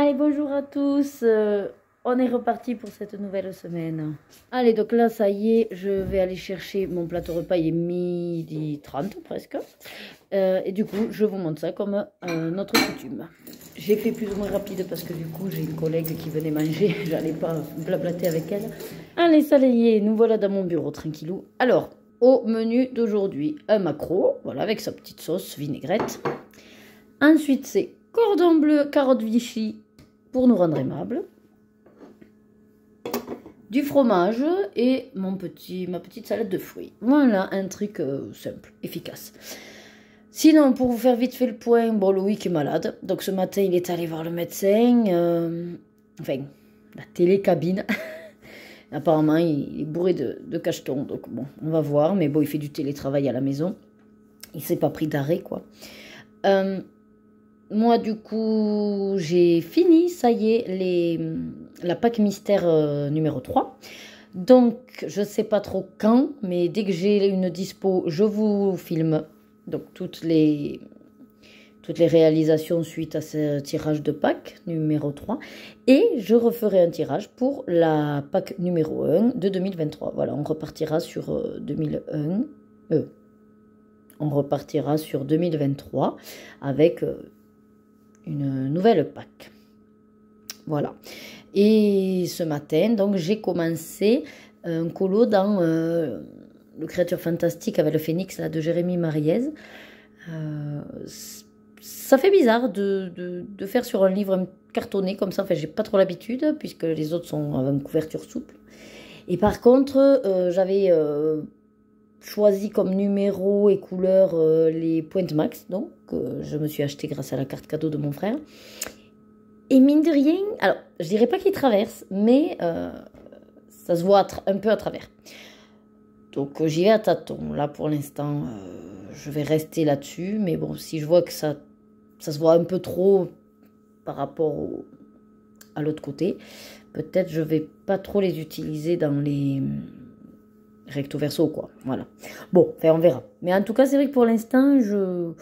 Allez, bonjour à tous. On est reparti pour cette nouvelle semaine. Allez, donc là, ça y est, je vais aller chercher mon plateau repas. Il est 12h30 presque. Et du coup, je vous montre ça comme notre coutume. J'ai fait plus ou moins rapide parce que du coup, j'ai une collègue qui venait manger. J'allais pas blablater avec elle. Allez, ça y est, nous voilà dans mon bureau, tranquillou. Alors, au menu d'aujourd'hui, un maquereau, voilà, avec sa petite sauce vinaigrette. Ensuite, c'est cordon bleu, carottes Vichy pour nous rendre aimables. Du fromage et ma petite salade de fruits. Voilà, un truc simple, efficace. Sinon, pour vous faire vite fait le point, bon, Loïc est malade. Donc ce matin, il est allé voir le médecin. Enfin, la télécabine. Apparemment, il est bourré de cachetons. Donc bon, on va voir. Mais bon, il fait du télétravail à la maison. Il s'est pas pris d'arrêt, quoi. Moi, du coup, j'ai fini, ça y est, la Pâques mystère numéro 3. Donc, je ne sais pas trop quand, mais dès que j'ai une dispo, je vous filme donc toutes les réalisations suite à ce tirage de Pâques numéro 3. Et je referai un tirage pour la Pâques numéro 1 de 2023. Voilà, on repartira sur 2001. On repartira sur 2023 avec... une nouvelle Pâques. Voilà. Et ce matin, donc, j'ai commencé un colo dans le Créature Fantastique avec le Phénix là, de Jérémy Mariez. Ça fait bizarre de faire sur un livre cartonné comme ça. Enfin, j'ai pas trop l'habitude puisque les autres sont avec une couverture souple. Et par contre, j'avais choisi comme numéro et couleur les Pointe Max, donc je me suis acheté grâce à la carte cadeau de mon frère. Et mine de rien, alors je dirais pas qu'il traverse, mais ça se voit un peu à travers. Donc j'y vais à tâtons. Là pour l'instant, je vais rester là-dessus, mais bon, si je vois que ça se voit un peu trop par rapport à l'autre côté, peut-être je vais pas trop les utiliser dans les recto verso, quoi. Voilà. Bon, enfin, on verra. Mais en tout cas, c'est vrai que pour l'instant, je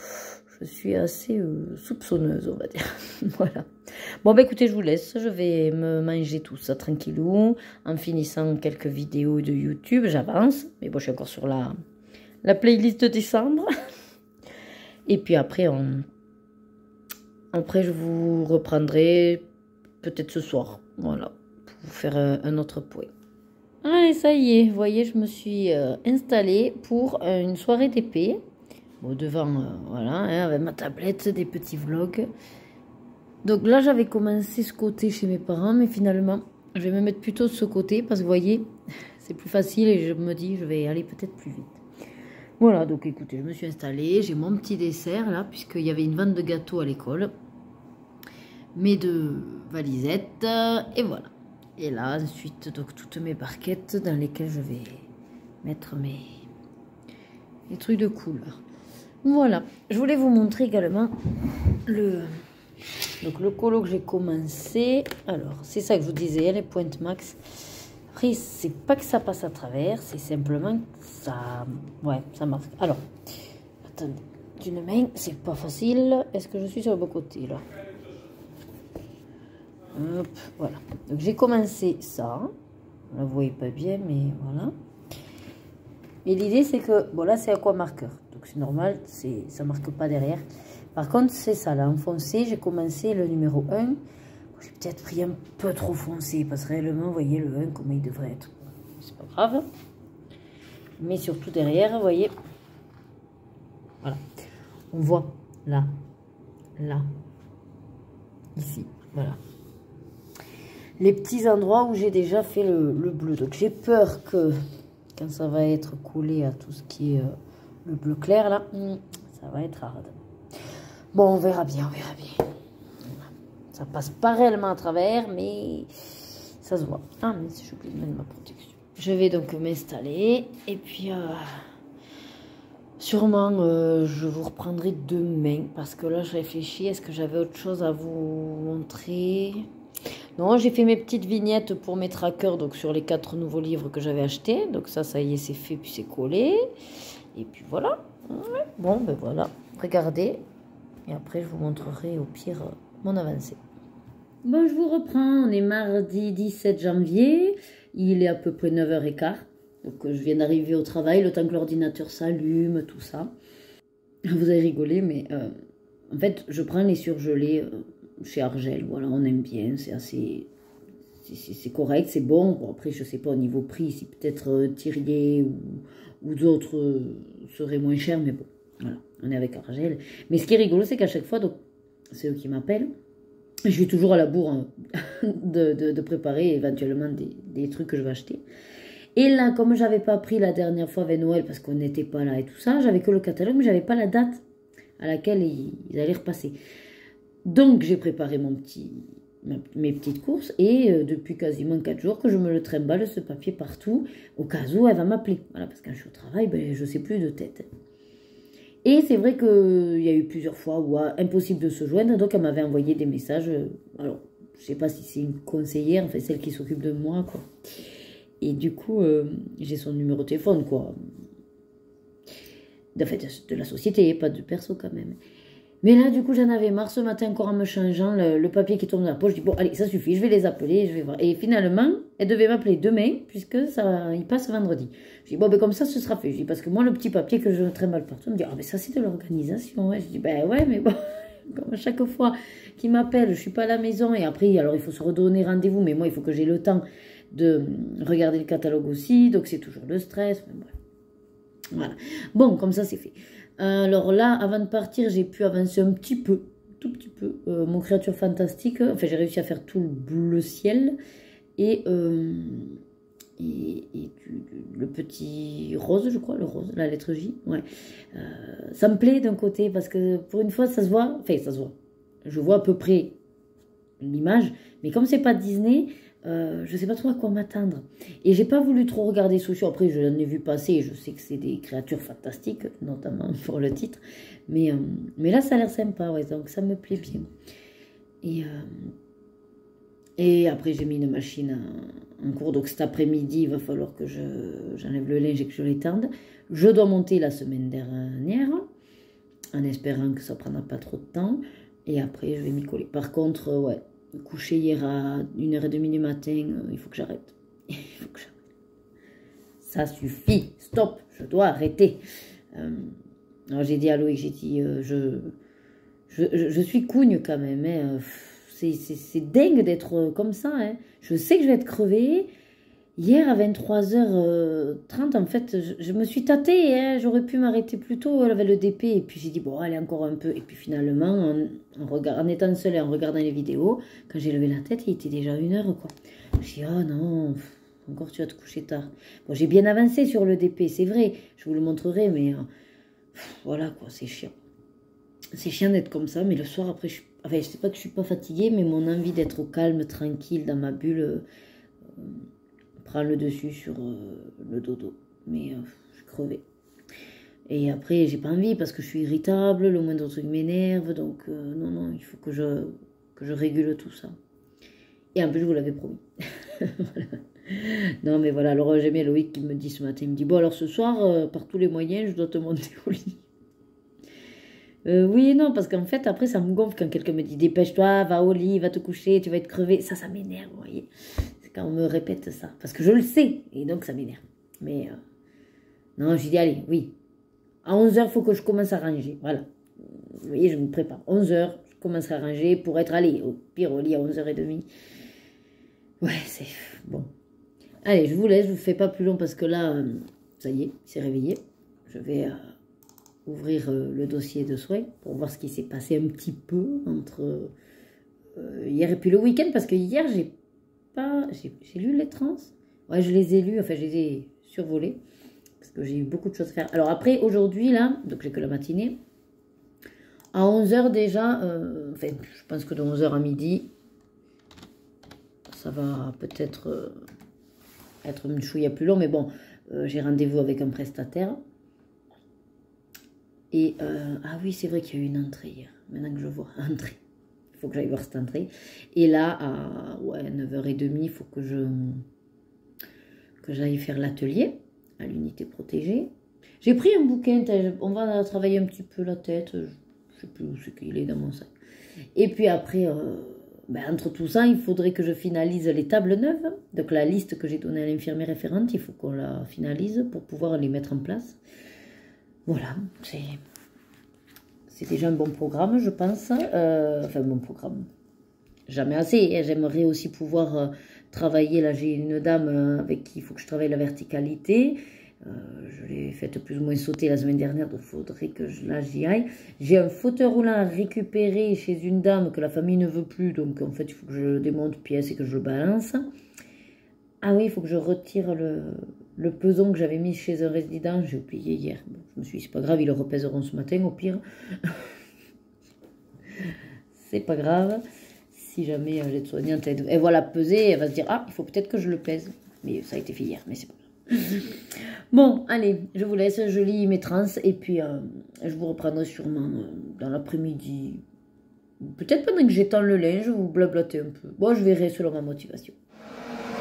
suis assez soupçonneuse, on va dire. Voilà. Bon, bah écoutez, je vous laisse. Je vais me manger tout ça tranquillou. En finissant quelques vidéos de YouTube, j'avance. Mais bon, je suis encore sur la playlist de décembre. Et puis après, après, je vous reprendrai peut-être ce soir. Voilà. Pour vous faire un autre point. Allez, ça y est, vous voyez, je me suis installée pour une soirée d'épée. Bon, devant, voilà, hein, avec ma tablette, des petits vlogs. Donc là, j'avais commencé ce côté chez mes parents, mais finalement, je vais me mettre plutôt de ce côté, parce que vous voyez, c'est plus facile et je me dis, je vais aller peut-être plus vite. Voilà, donc écoutez, je me suis installée, j'ai mon petit dessert là, puisqu'il y avait une vente de gâteaux à l'école. Mes deux valisettes, et voilà. Et là, ensuite, donc, toutes mes barquettes dans lesquelles je vais mettre les trucs de couleur. Voilà. Je voulais vous montrer également le colo que j'ai commencé. Alors, c'est ça que je vous disais, les Pointe Max. Après, c'est pas que ça passe à travers, c'est simplement que ça... Ouais, ça marche. Alors, attendez. D'une main, c'est pas facile. Est-ce que je suis sur le bon côté, là? Hop, voilà. Donc j'ai commencé ça. Vous ne voyez pas bien, mais voilà. Et l'idée c'est que, bon là c'est aqua marqueur. Donc c'est normal, ça ne marque pas derrière. Par contre c'est ça, là, en foncé, j'ai commencé le numéro 1. Bon, j'ai peut-être pris un peu trop foncé, parce que réellement, vous voyez le 1, comment il devrait être. C'est pas grave. Mais surtout derrière, vous voyez. Voilà. On voit là, là, ici, voilà. Les petits endroits où j'ai déjà fait le bleu. Donc j'ai peur que quand ça va être collé à tout ce qui est le bleu clair là, ça va être hard. Bon, on verra bien, on verra bien. Ça passe pas réellement à travers, mais ça se voit. Ah, mais j'ai oublié de mettre ma protection. Je vais donc m'installer et puis sûrement je vous reprendrai demain parce que là je réfléchis. Est-ce que j'avais autre chose à vous montrer ? Non, j'ai fait mes petites vignettes pour mes trackers, donc sur les 4 nouveaux livres que j'avais achetés. Donc ça y est, c'est fait, puis c'est collé. Et puis voilà. Bon, ben voilà. Regardez. Et après, je vous montrerai au pire mon avancée. Bon, je vous reprends. On est mardi 17 janvier. Il est à peu près 9h15. Donc, je viens d'arriver au travail, le temps que l'ordinateur s'allume, tout ça. Vous avez rigolé, mais en fait, je prends les surgelés chez Argel. Voilà, on aime bien. C'est assez... C'est correct, c'est bon. Bon, après, je sais pas au niveau prix, si peut-être Thirier ou d'autres seraient moins chers, mais bon, voilà, on est avec Argel. Mais ce qui est rigolo, c'est qu'à chaque fois, donc, c'est eux qui m'appellent. Je suis toujours à la bourre hein, de préparer éventuellement des trucs que je vais acheter. Et là, comme je n'avais pas pris la dernière fois avec Noël, parce qu'on n'était pas là et tout ça, j'avais que le catalogue, mais je n'avais pas la date à laquelle ils allaient repasser. Donc, j'ai préparé mes petites courses et depuis quasiment 4 jours que je me le trimballe ce papier partout, au cas où elle va m'appeler. Voilà, parce que quand je suis au travail, ben, je ne sais plus de tête. Et c'est vrai qu'il y a eu plusieurs fois où impossible de se joindre, donc elle m'avait envoyé des messages. Alors, je ne sais pas si c'est une conseillère, enfin celle qui s'occupe de moi, quoi. Et du coup, j'ai son numéro de téléphone, quoi. En fait, de la société, pas de perso quand même. Mais là, du coup, j'en avais marre ce matin encore en me changeant le papier qui tombe dans la poche. Je dis, bon, allez, ça suffit, je vais les appeler, je vais voir. Et finalement, elle devait m'appeler demain, puisque ça, il passe vendredi. Je dis, bon, ben comme ça, ce sera fait. Je dis, parce que moi, le petit papier que je trimballe partout, elle me dit, ah, ben ça, c'est de l'organisation. Ouais. Je dis, ben ouais, mais bon, comme à chaque fois qu'il m'appelle, je suis pas à la maison. Et après, alors, il faut se redonner rendez-vous. Mais moi, il faut que j'ai le temps de regarder le catalogue aussi. Donc, c'est toujours le stress. Mais bref. Voilà. Bon, comme ça, c'est fait. Alors là, avant de partir, j'ai pu avancer un petit peu, tout petit peu, mon créature fantastique. Enfin, j'ai réussi à faire tout le bleu ciel et le petit rose, je crois, le rose, la lettre J. Ouais. Ça me plaît d'un côté parce que pour une fois, ça se voit. Enfin, ça se voit. Je vois à peu près l'image, mais comme c'est pas Disney... je sais pas trop à quoi m'attendre. Et j'ai pas voulu trop regarder sociaux. Après, je l'en ai vu passer et je sais que c'est des créatures fantastiques, notamment pour le titre. Mais là, ça a l'air sympa, ouais, donc ça me plaît bien. Et après, j'ai mis une machine en cours. Donc cet après-midi, il va falloir que j'enlève le linge et que je l'étende. Je dois monter la semaine dernière, en espérant que ça prendra pas trop de temps. Et après, je vais m'y coller. Par contre, ouais. Couché hier à 1h30 du matin, il faut que j'arrête. Il faut que j'arrête. Ça suffit, stop, je dois arrêter. Alors j'ai dit à Loïc, j'ai dit, je suis cougne quand même. Hein. C'est dingue d'être comme ça. Hein. Je sais que je vais être crevée. Hier à 23h30, en fait, je me suis tâtée. Hein. J'aurais pu m'arrêter plus tôt avec le DP. Et puis j'ai dit, bon, allez, encore un peu. Et puis finalement, en étant seule et en regardant les vidéos, quand j'ai levé la tête, il était déjà 1h, quoi. Je me suis dit, oh non, encore tu vas te coucher tard. Bon, j'ai bien avancé sur le DP, c'est vrai. Je vous le montrerai, mais voilà, quoi, c'est chiant. C'est chiant d'être comme ça, mais le soir, après, enfin, je sais pas que je suis pas fatiguée, mais mon envie d'être au calme, tranquille, dans ma bulle... prend le dessus sur le dodo. Mais je suis crevée. Et après, j'ai pas envie parce que je suis irritable, le moindre truc m'énerve. Donc, non, il faut que je régule tout ça. Et en plus, je vous l'avais promis. Voilà. Non, mais voilà. Alors, j'ai bien Loïc qui me dit ce matin, il me dit, bon, alors ce soir, par tous les moyens, je dois te monter au lit. Oui et non, parce qu'en fait, après, ça me gonfle quand quelqu'un me dit, dépêche-toi, va au lit, va te coucher, tu vas être crevé. Ça m'énerve, vous voyez. Quand on me répète ça, parce que je le sais, et donc ça m'énerve. Mais non, j'ai dit, allez, oui, à 11h, il faut que je commence à ranger, voilà. Vous voyez, je me prépare, 11h, je commence à ranger pour être allé, au pire au lit à 11h30. Ouais, c'est bon. Allez, je vous laisse, je vous fais pas plus long, parce que là, ça y est, il s'est réveillé. Je vais ouvrir le dossier de soins, pour voir ce qui s'est passé un petit peu entre hier et puis le week-end, parce que hier, j'ai lu les trans. Ouais, je les ai lus, enfin, je les ai survolés. Parce que j'ai eu beaucoup de choses à faire. Alors après, aujourd'hui, là, donc j'ai que la matinée. À 11h déjà, enfin, je pense que de 11h à midi, ça va peut-être être une chouïa plus long. Mais bon, j'ai rendez-vous avec un prestataire. Et, ah oui, c'est vrai qu'il y a eu une entrée hier. Maintenant que je vois, entrée. Il faut que j'aille voir cette entrée. Et là, à 9h30, il faut que j'aille faire l'atelier à l'unité protégée. J'ai pris un bouquin, on va travailler un petit peu la tête. Je ne sais plus où c'est qu'il est dans mon sac. Et puis après, ben, entre tout ça, il faudrait que je finalise les tables neuves. Donc la liste que j'ai donnée à l'infirmière référente, il faut qu'on la finalise pour pouvoir les mettre en place. Voilà, c'est déjà un bon programme, je pense. Enfin, un bon programme. Jamais assez. Hein. J'aimerais aussi pouvoir travailler. Là, j'ai une dame avec qui il faut que je travaille la verticalité. Je l'ai faite plus ou moins sauter la semaine dernière, donc il faudrait que j'y aille. J'ai un fauteuil roulant à récupérer chez une dame que la famille ne veut plus, donc en fait il faut que je le démonte pièce et que je le balance. Ah oui, il faut que je retire le peson que j'avais mis chez un résident, j'ai oublié hier. Bon, je me suis dit, c'est pas grave, ils le repèseront ce matin au pire. C'est pas grave. Si jamais l'aide-soignante, elle voit la peser, elle va se dire, ah, il faut peut-être que je le pèse. Mais ça a été fait hier, mais c'est pas grave. Bon, allez, je vous laisse, je lis mes trans et puis je vous reprendrai sûrement dans l'après-midi. Peut-être pendant que j'étends le linge, vous blablatez un peu. Bon, je verrai selon ma motivation.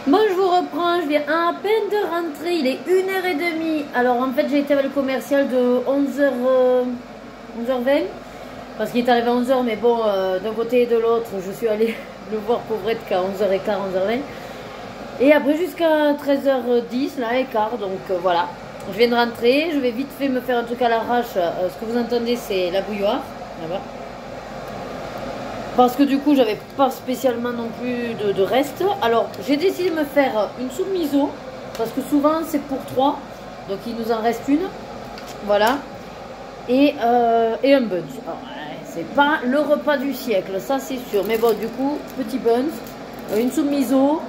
Bon, je vous reprends, je viens à peine de rentrer, il est 1h30. Alors en fait, j'ai été avec le commercial de 11h20, parce qu'il est arrivé à 11h, mais bon, d'un côté et de l'autre, je suis allée le voir pauvrette qu'à 11h15, 11h20. Et après jusqu'à 13h10, là, et quart, donc voilà. Je viens de rentrer, je vais vite fait me faire un truc à l'arrache. Ce que vous entendez, c'est la bouilloire, là-bas. Parce que du coup, j'avais pas spécialement non plus de reste. Alors, j'ai décidé de me faire une soupe miso, parce que souvent, c'est pour 3. Donc, il nous en reste une. Voilà. Et un buns. C'est pas le repas du siècle, ça c'est sûr. Mais bon, du coup, petit buns, une soupe miso.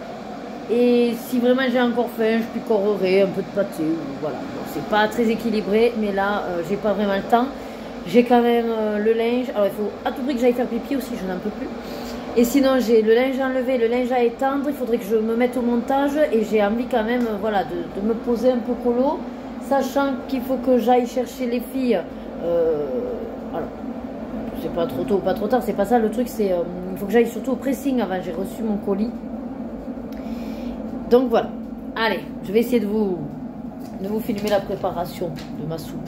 Et si vraiment j'ai encore faim, je picorerai un peu de pâté. Voilà. Bon, c'est pas très équilibré, mais là, j'ai pas vraiment le temps. J'ai quand même le linge. Alors, il faut à tout prix que j'aille faire pipi aussi, je n'en peux plus. Et sinon, j'ai le linge à enlever, le linge à étendre. Il faudrait que je me mette au montage. Et j'ai envie quand même voilà, de me poser un peu colo. Sachant qu'il faut que j'aille chercher les filles. Alors, c'est pas trop tôt ou pas trop tard, c'est pas ça le truc. C'est il faut que j'aille surtout au pressing avant. J'ai reçu mon colis. Donc voilà, allez, je vais essayer de vous filmer la préparation de ma soupe.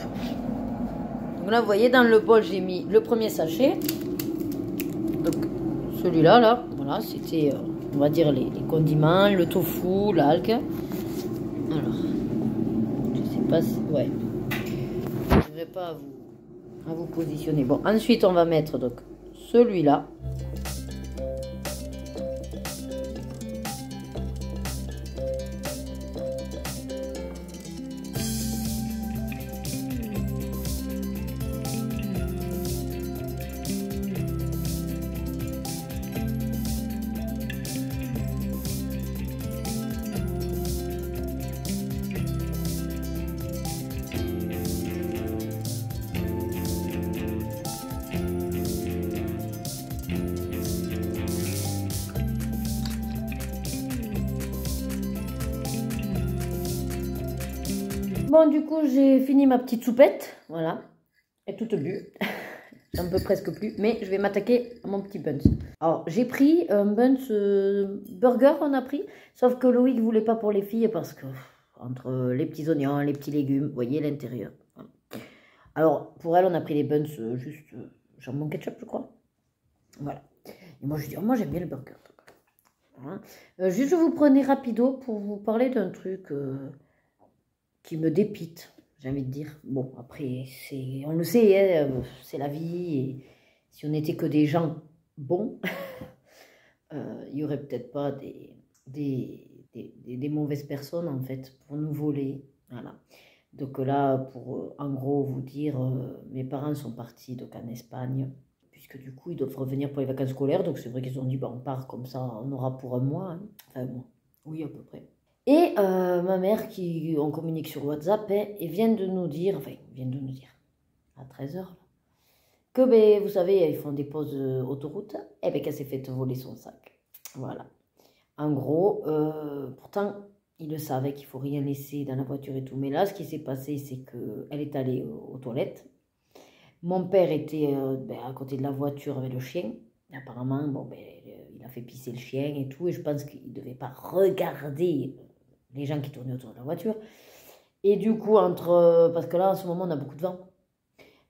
Donc là, vous voyez, dans le bol, j'ai mis le premier sachet. Donc celui-là, là, voilà, c'était, on va dire, les condiments, le tofu, l'algue. Alors, je sais pas si, ouais, je ne devrais pas à vous positionner. Bon, ensuite, on va mettre donc celui-là. Bon, du coup, j'ai fini ma petite soupette. Voilà. Elle est toute bue. J'en peux presque plus. Mais je vais m'attaquer à mon petit buns. Alors, j'ai pris un buns burger, on a pris. Sauf que Loïc ne voulait pas pour les filles parce que entre les petits oignons, les petits légumes, vous voyez l'intérieur. Alors, pour elle, on a pris les buns juste jambon ketchup, je crois. Voilà. Et moi, je dis, oh, moi, j'aime bien le burger. Voilà. Juste, je vous prenais rapido pour vous parler d'un truc... qui me dépite, j'ai envie de dire. Bon, après, on le sait, hein, c'est la vie. Et si on n'était que des gens bons, il n'y aurait peut-être pas des mauvaises personnes, en fait, pour nous voler. Voilà. Donc là, pour en gros vous dire, mes parents sont partis donc, en Espagne, puisque du coup, ils doivent revenir pour les vacances scolaires. Donc c'est vrai qu'ils ont dit, bah, on part comme ça, on aura pour un mois. Hein. Enfin, bon, oui, à peu près. Et ma mère, on communique sur WhatsApp, et vient de nous dire, enfin, à 13h, que, ben, vous savez, ils font des pauses autoroute, et ben, qu'elle s'est fait voler son sac. Voilà. En gros, pourtant, ils le savaient qu'il ne faut rien laisser dans la voiture et tout. Mais là, ce qui s'est passé, c'est qu'elle est allée aux toilettes. Mon père était à côté de la voiture avec le chien. Apparemment, bon, ben, il a fait pisser le chien et tout. Et je pense qu'il ne devait pas regarder les gens qui tournaient autour de la voiture. Et du coup, parce que là, en ce moment, on a beaucoup de vent.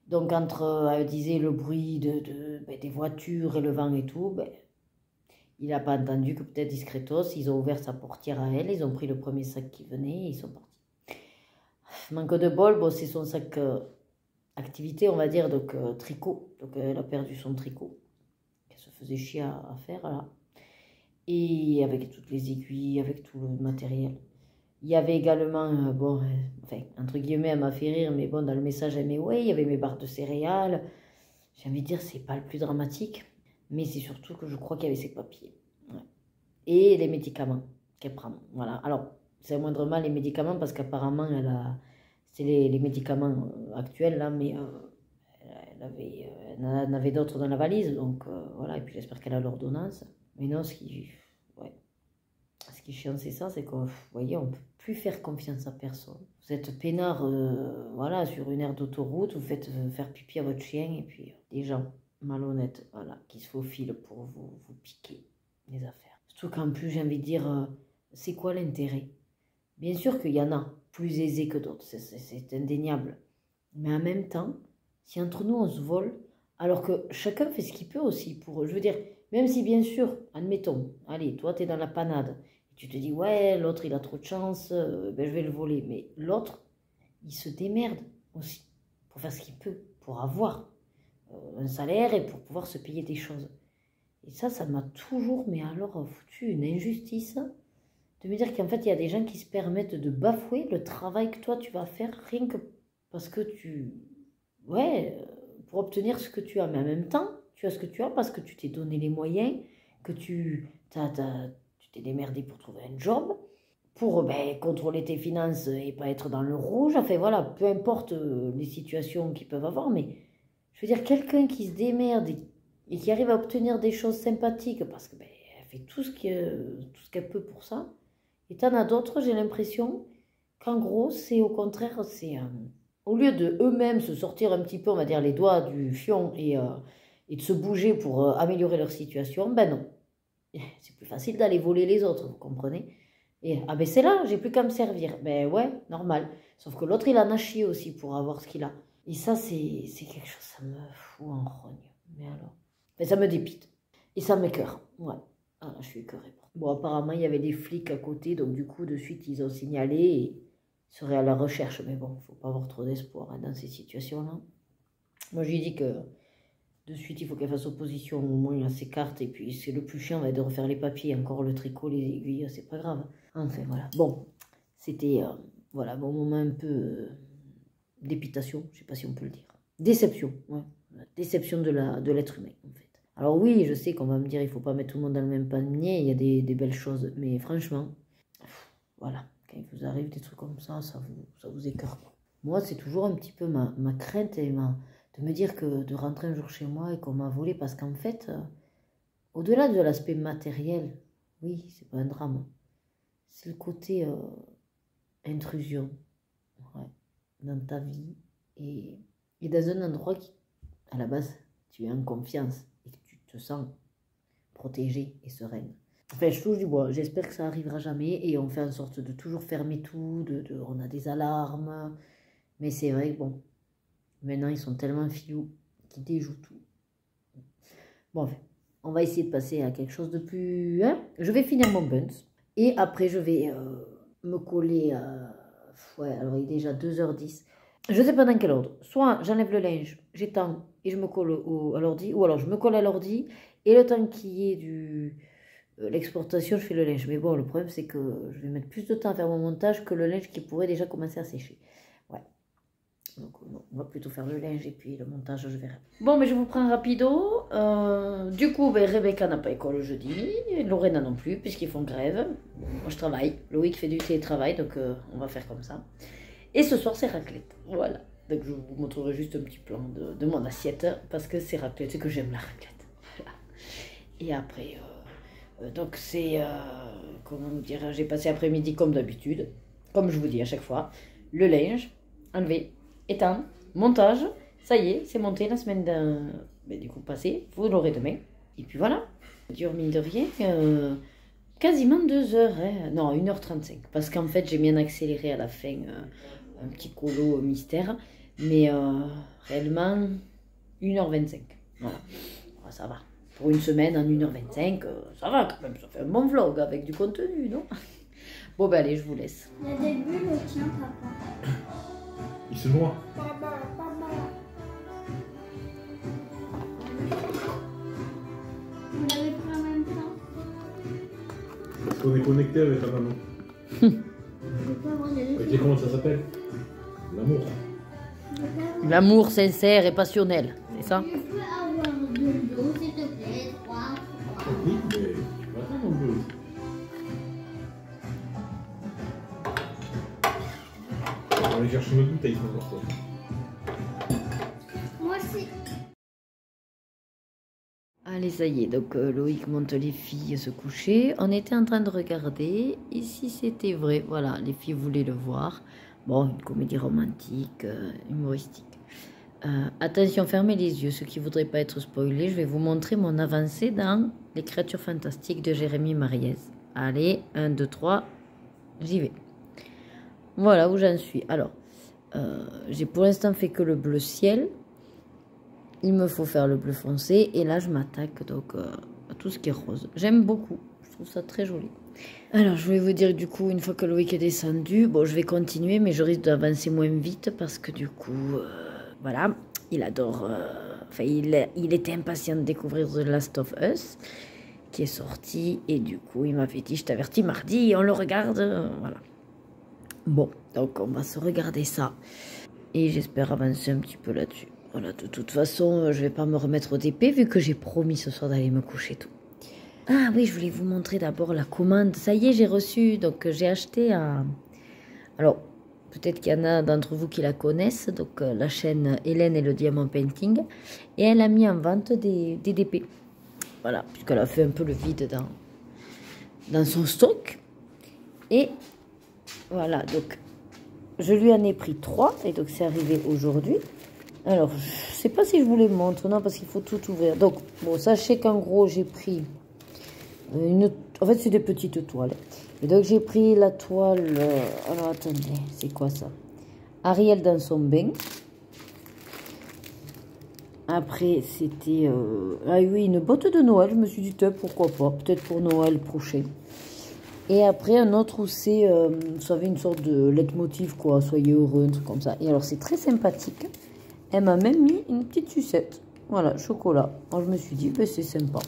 Donc, elle disait le bruit des voitures et le vent et tout, ben, il n'a pas entendu que peut-être discretos, ils ont ouvert sa portière à elle, ils ont pris le premier sac qui venait et ils sont partis. Manque de bol, bon, c'est son sac activité, on va dire, donc tricot. Donc elle a perdu son tricot, qu'elle se faisait chier à faire, là. Et avec toutes les aiguilles, avec tout le matériel. Il y avait également, bon, enfin, entre guillemets, elle m'a fait rire, mais bon, dans le message, elle met, ouais, il y avait mes barres de céréales. J'ai envie de dire, c'est pas le plus dramatique, mais c'est surtout que je crois qu'il y avait ses papiers. Ouais. Et les médicaments qu'elle prend. Voilà. Alors, c'est moindrement les médicaments, parce qu'apparemment, elle a... C'est les médicaments actuels, là, mais elle en avait d'autres dans la valise, donc voilà. Et puis j'espère qu'elle a l'ordonnance. Mais non, ce qui est chiant, c'est ça, c'est qu'on, vous voyez, on ne peut plus faire confiance à personne. Vous êtes peinard, voilà, sur une aire d'autoroute, vous faites faire pipi à votre chien, et puis des gens malhonnêtes, voilà, qui se faufilent pour vous piquer les affaires. Surtout qu'en plus, j'ai envie de dire, c'est quoi l'intérêt? Bien sûr qu'il y en a plus aisés que d'autres, c'est indéniable. Mais en même temps, si entre nous on se vole, alors que chacun fait ce qu'il peut aussi pour, je veux dire, même si bien sûr, admettons, allez, toi tu es dans la panade, et tu te dis ouais, l'autre il a trop de chance, ben, je vais le voler. Mais l'autre, il se démerde aussi pour faire ce qu'il peut, pour avoir un salaire et pour pouvoir se payer des choses. Et ça m'a toujours, mais alors, foutu une injustice de me dire qu'en fait, il y a des gens qui se permettent de bafouer le travail que toi tu vas faire rien que parce que tu... Ouais, pour obtenir ce que tu as. Mais en même temps, tu as ce que tu as parce que tu t'es donné les moyens, que tu t'es démerdé pour trouver un job, pour ben, contrôler tes finances et pas être dans le rouge. Enfin voilà, peu importe les situations qu'ils peuvent avoir, mais je veux dire, quelqu'un qui se démerde et qui arrive à obtenir des choses sympathiques parce que ben, elle fait tout ce qu'elle peut pour ça. Et t'en as d'autres, j'ai l'impression qu'en gros, c'est au contraire, c'est au lieu de eux-mêmes se sortir un petit peu, on va dire, les doigts du fion et de se bouger pour améliorer leur situation, ben non. C'est plus facile d'aller voler les autres, vous comprenez? Et ah ben c'est là, j'ai plus qu'à me servir. Ben ouais, normal. Sauf que l'autre, il en a chié aussi pour avoir ce qu'il a. Et ça, c'est quelque chose, ça me fout en rogne. Mais alors, ben, ça me dépite. Et ça m'écoeure, ouais. Ah là, je suis écœurée. Bon, apparemment, il y avait des flics à côté, donc du coup, de suite, ils ont signalé et ils seraient à la recherche. Mais bon, il ne faut pas avoir trop d'espoir hein, dans ces situations-là. Moi, je lui ai dit que de suite, il faut qu'elle fasse opposition au moins à ses cartes. Et puis, c'est le plus chiant, va être de refaire les papiers, encore le tricot, les aiguilles, c'est pas grave. Enfin, voilà. Bon, c'était, voilà, bon moment un peu d'épitation, je sais pas si on peut le dire. Déception, ouais. Déception de l'être humain, en fait. Alors oui, je sais qu'on va me dire, il faut pas mettre tout le monde dans le même panier, il y a des belles choses, mais franchement, voilà, quand il vous arrive des trucs comme ça vous écœure. Moi, c'est toujours un petit peu ma crainte et de me dire que de rentrer un jour chez moi et qu'on m'a volé, parce qu'en fait, au-delà de l'aspect matériel, oui, c'est pas un drame, c'est le côté intrusion, ouais, dans ta vie et dans un endroit qui, à la base, tu es en confiance et que tu te sens protégée et sereine. Enfin, je touche du bois, j'espère que ça n'arrivera jamais et on fait en sorte de toujours fermer tout, on a des alarmes, mais c'est vrai que bon, maintenant ils sont tellement filous qu'ils déjouent tout. Bon, enfin, on va essayer de passer à quelque chose de plus... Hein, je vais finir mon buns et après je vais me coller à... Ouais, alors il est déjà 2h10. Je ne sais pas dans quel ordre. Soit j'enlève le linge, j'étends et je me colle à l'ordi, ou alors je me colle à l'ordi et le temps qu'il y ait l'exportation, je fais le linge. Mais bon, le problème c'est que je vais mettre plus de temps à faire mon montage que le linge qui pourrait déjà commencer à sécher. Ouais. Donc non, on va plutôt faire le linge et puis le montage, je verrai. Bon, mais je vous prends rapido. Du coup, ben, Rebecca n'a pas école jeudi, Lorena non plus, puisqu'ils font grève. Moi, je travaille. Loïc fait du télétravail, donc on va faire comme ça. Et ce soir, c'est raclette. Voilà. Donc, je vous montrerai juste un petit plan de mon assiette, parce que c'est raclette et que j'aime la raclette. Voilà. Et après, donc c'est, comment dire, j'ai passé après-midi comme d'habitude, comme je vous dis à chaque fois, le linge, enlevé, éteint, montage, ça y est, c'est monté la semaine du coup passée, vous l'aurez demain. Et puis voilà, ça dure mine de rien, quasiment 2 heures, hein. Non, 1h35, parce qu'en fait j'ai bien accéléré à la fin, un petit colo mystère, mais réellement 1h25, voilà, ça va, pour une semaine en 1h25, ça va quand même, ça fait un bon vlog avec du contenu, non? Bon ben allez, je vous laisse. Il y a des bulles au tien, papa. Il se noie. Papa. Vous l'avez pris en même temps? Parce qu'on est connecté avec la maman. Je peux pas avoir des Et comment ça s'appelle? L'amour. L'amour sincère et passionnel, c'est ça? Je peux avoir de l'eau, s'il te plaît, 3. Oui, mais tu vas attendre un peu. On va aller chercher notre bouteille, c'est encore quoi. Moi aussi. Allez, ça y est, donc Loïc monte les filles se coucher. On était en train de regarder, et si c'était vrai, voilà, les filles voulaient le voir. Bon, une comédie romantique, humoristique. Attention, fermez les yeux, ceux qui ne voudraient pas être spoilés. Je vais vous montrer mon avancée dans Les créatures fantastiques de Jérémy Mariez. Allez, 1, 2, 3, j'y vais. Voilà où j'en suis. Alors, j'ai pour l'instant fait que le bleu ciel. Il me faut faire le bleu foncé. Et là, je m'attaque donc à tout ce qui est rose. J'aime beaucoup. Je trouve ça très joli. Alors, je voulais vous dire du coup, une fois que Loïc est descendu, bon, je vais continuer, mais je risque d'avancer moins vite parce que du coup, voilà, il adore... Enfin, il était impatient de découvrir The Last of Us, qui est sorti. Et du coup, il m'avait dit, je t'avertis, mardi, on le regarde. Voilà. Bon, donc on va se regarder ça. Et j'espère avancer un petit peu là-dessus. Voilà, de toute façon, je vais pas me remettre au DP vu que j'ai promis ce soir d'aller me coucher tout. Ah oui, je voulais vous montrer d'abord la commande. Ça y est, j'ai reçu. Donc j'ai acheté à... Alors, peut-être qu'il y en a d'entre vous qui la connaissent. Donc la chaîne Hélène et le Diamond Painting. Et elle a mis en vente des DP. Voilà, puisqu'elle a fait un peu le vide dans son stock. Et voilà, donc je lui en ai pris 3. Et donc c'est arrivé aujourd'hui. Alors, je sais pas si je vous les montre, non, parce qu'il faut tout ouvrir. Donc, bon, sachez qu'en gros, j'ai pris en fait, c'est des petites toiles. Et donc, j'ai pris la toile... alors, attendez, c'est quoi ça? Ariel dans son bain. Après, c'était... ah oui, une botte de Noël. Je me suis dit, pourquoi pas? Peut-être pour Noël prochain. Et après, un autre où c'est, vous savez, une sorte de leitmotiv, quoi. Soyez heureux, un truc comme ça. Et alors, c'est très sympathique. Elle m'a même mis une petite sucette. Voilà, chocolat. Alors, je me suis dit, ben, c'est sympa.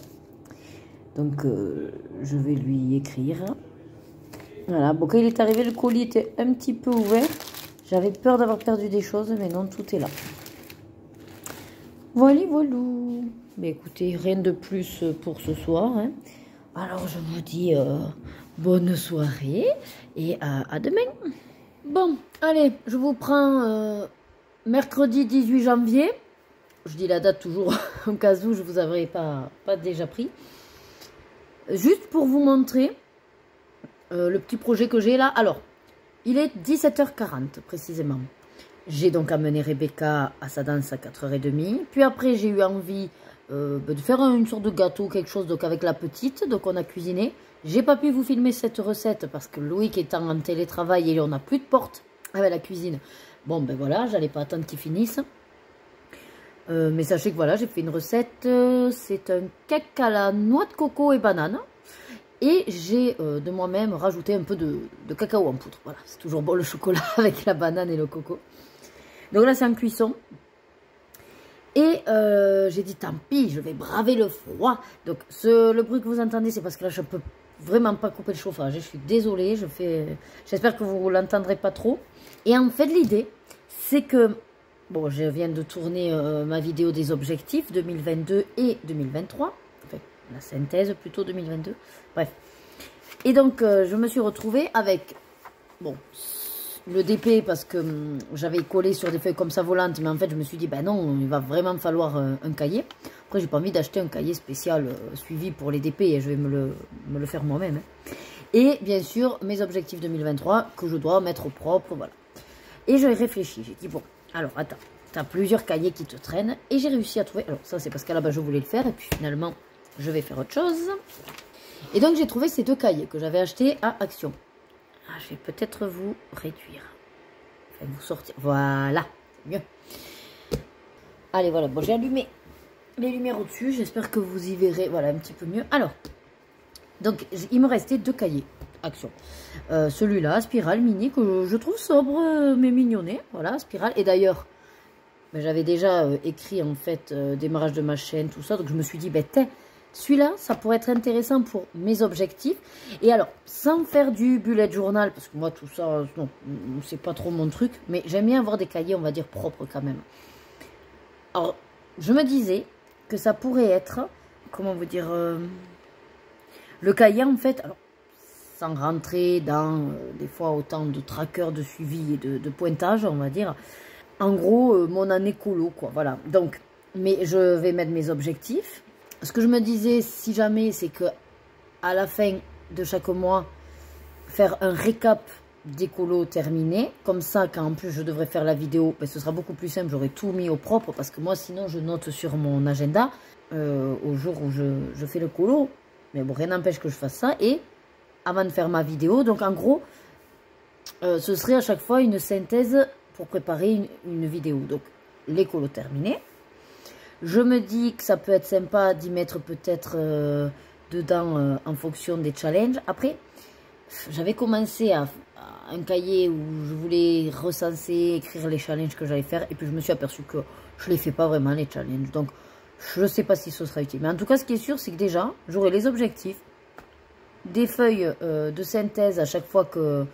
Donc, je vais lui écrire. Voilà. Bon, quand il est arrivé, le colis était un petit peu ouvert. J'avais peur d'avoir perdu des choses, mais non, tout est là. Voilà, voilà. Mais écoutez, rien de plus pour ce soir. Hein. Alors, je vous dis bonne soirée et à demain. Bon, allez, je vous prends... mercredi 18 janvier, je dis la date toujours au cas où je vous avais pas déjà pris. Juste pour vous montrer le petit projet que j'ai là. Alors, il est 17h40 précisément. J'ai donc amené Rebecca à sa danse à 4h30. Puis après, j'ai eu envie de faire une sorte de gâteau, quelque chose donc avec la petite. Donc on a cuisiné. J'ai pas pu vous filmer cette recette parce que Loïc étant en télétravail et on n'a plus de porte avec la cuisine. Bon, ben voilà, j'allais pas attendre qu'ils finissent. Mais sachez que voilà, j'ai fait une recette. C'est un cake à la noix de coco et banane. Et j'ai de moi-même rajouté un peu de cacao en poudre. Voilà, c'est toujours bon le chocolat avec la banane et le coco. Donc là, c'est en cuisson. Et j'ai dit, tant pis, je vais braver le froid. Donc le bruit que vous entendez, c'est parce que là, je peux vraiment pas couper le chauffage. Je suis désolée, j'espère que vous l'entendrez pas trop. Et en fait, l'idée, c'est que, bon, je viens de tourner ma vidéo des objectifs 2022 et 2023. Enfin, la synthèse plutôt 2022. Bref. Et donc, je me suis retrouvée avec, bon, le DP parce que j'avais collé sur des feuilles comme ça volantes. Mais en fait, je me suis dit, ben non, il va vraiment me falloir un cahier. Après, j'ai pas envie d'acheter un cahier spécial suivi pour les DP et je vais me le faire moi-même. Hein. Et bien sûr, mes objectifs 2023 que je dois mettre au propre, voilà. Et j'ai réfléchi, j'ai dit, bon, alors attends, tu as plusieurs cahiers qui te traînent. Et j'ai réussi à trouver, alors ça c'est parce qu'à la base je voulais le faire, et puis finalement je vais faire autre chose. Et donc j'ai trouvé ces deux cahiers que j'avais achetés à Action. Ah, je vais peut-être vous réduire. Enfin vous sortir, voilà, c'est mieux. Allez voilà, bon j'ai allumé les lumières au-dessus. J'espère que vous y verrez, voilà, un petit peu mieux. Alors, donc, il me restait 2 cahiers Action. Celui-là, Spirale Mini, que je trouve sobre, mais mignonnet. Voilà, Spirale. Et d'ailleurs, ben, j'avais déjà écrit, en fait, démarrage de ma chaîne, tout ça. Donc, je me suis dit, ben, celui-là, ça pourrait être intéressant pour mes objectifs. Et alors, sans faire du bullet journal, parce que moi, tout ça, non, c'est pas trop mon truc. Mais j'aime bien avoir des cahiers, on va dire, propres quand même. Alors, je me disais que ça pourrait être, comment vous dire, le cahier, en fait, alors, sans rentrer dans, des fois, autant de trackers de suivi et de pointage, on va dire. En gros, mon année colo, quoi, voilà. Donc, mais je vais mettre mes objectifs. Ce que je me disais, si jamais, c'est que à la fin de chaque mois, faire un récap des colos terminés. Comme ça, quand en plus je devrais faire la vidéo, ben, ce sera beaucoup plus simple. J'aurai tout mis au propre parce que moi, sinon, je note sur mon agenda au jour où je fais le colo. Mais bon, rien n'empêche que je fasse ça. Et avant de faire ma vidéo, donc en gros, ce serait à chaque fois une synthèse pour préparer une vidéo. Donc, les colos terminés. Je me dis que ça peut être sympa d'y mettre peut-être dedans en fonction des challenges. Après, j'avais commencé à un cahier où je voulais recenser, écrire les challenges que j'allais faire. Et puis, je me suis aperçue que je ne les fais pas vraiment, les challenges. Donc, je ne sais pas si ce sera utile. Mais en tout cas, ce qui est sûr, c'est que déjà, j'aurai les objectifs, des feuilles de synthèse à chaque fois que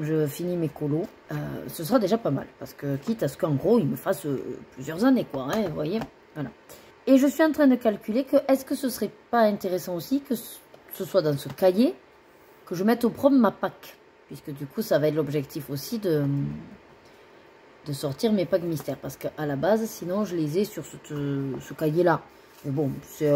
je finis mes colos. Ce sera déjà pas mal. Parce que quitte à ce qu'en gros, il me fasse plusieurs années, quoi. Hein, vous voyez, voilà. Et je suis en train de calculer que est-ce que ce serait pas intéressant aussi que ce soit dans ce cahier que je mette au propre ma PAC. Puisque du coup, ça va être l'objectif aussi de sortir mes packs mystères. Parce qu'à la base, sinon, je les ai sur ce cahier-là. Mais bon, c'est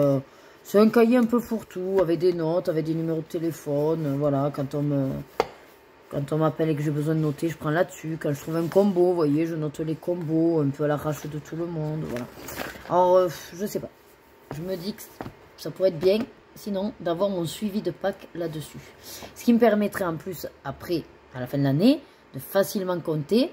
un cahier un peu fourre-tout, avec des notes, avec des numéros de téléphone. Voilà, quand on m'appelle et que j'ai besoin de noter, je prends là-dessus. Quand je trouve un combo, vous voyez, je note les combos, un peu à l'arrache de tout le monde. Voilà. Alors, je sais pas. Je me dis que ça pourrait être bien, sinon, d'avoir mon suivi de pack là-dessus. Ce qui me permettrait en plus, après, à la fin de l'année, de facilement compter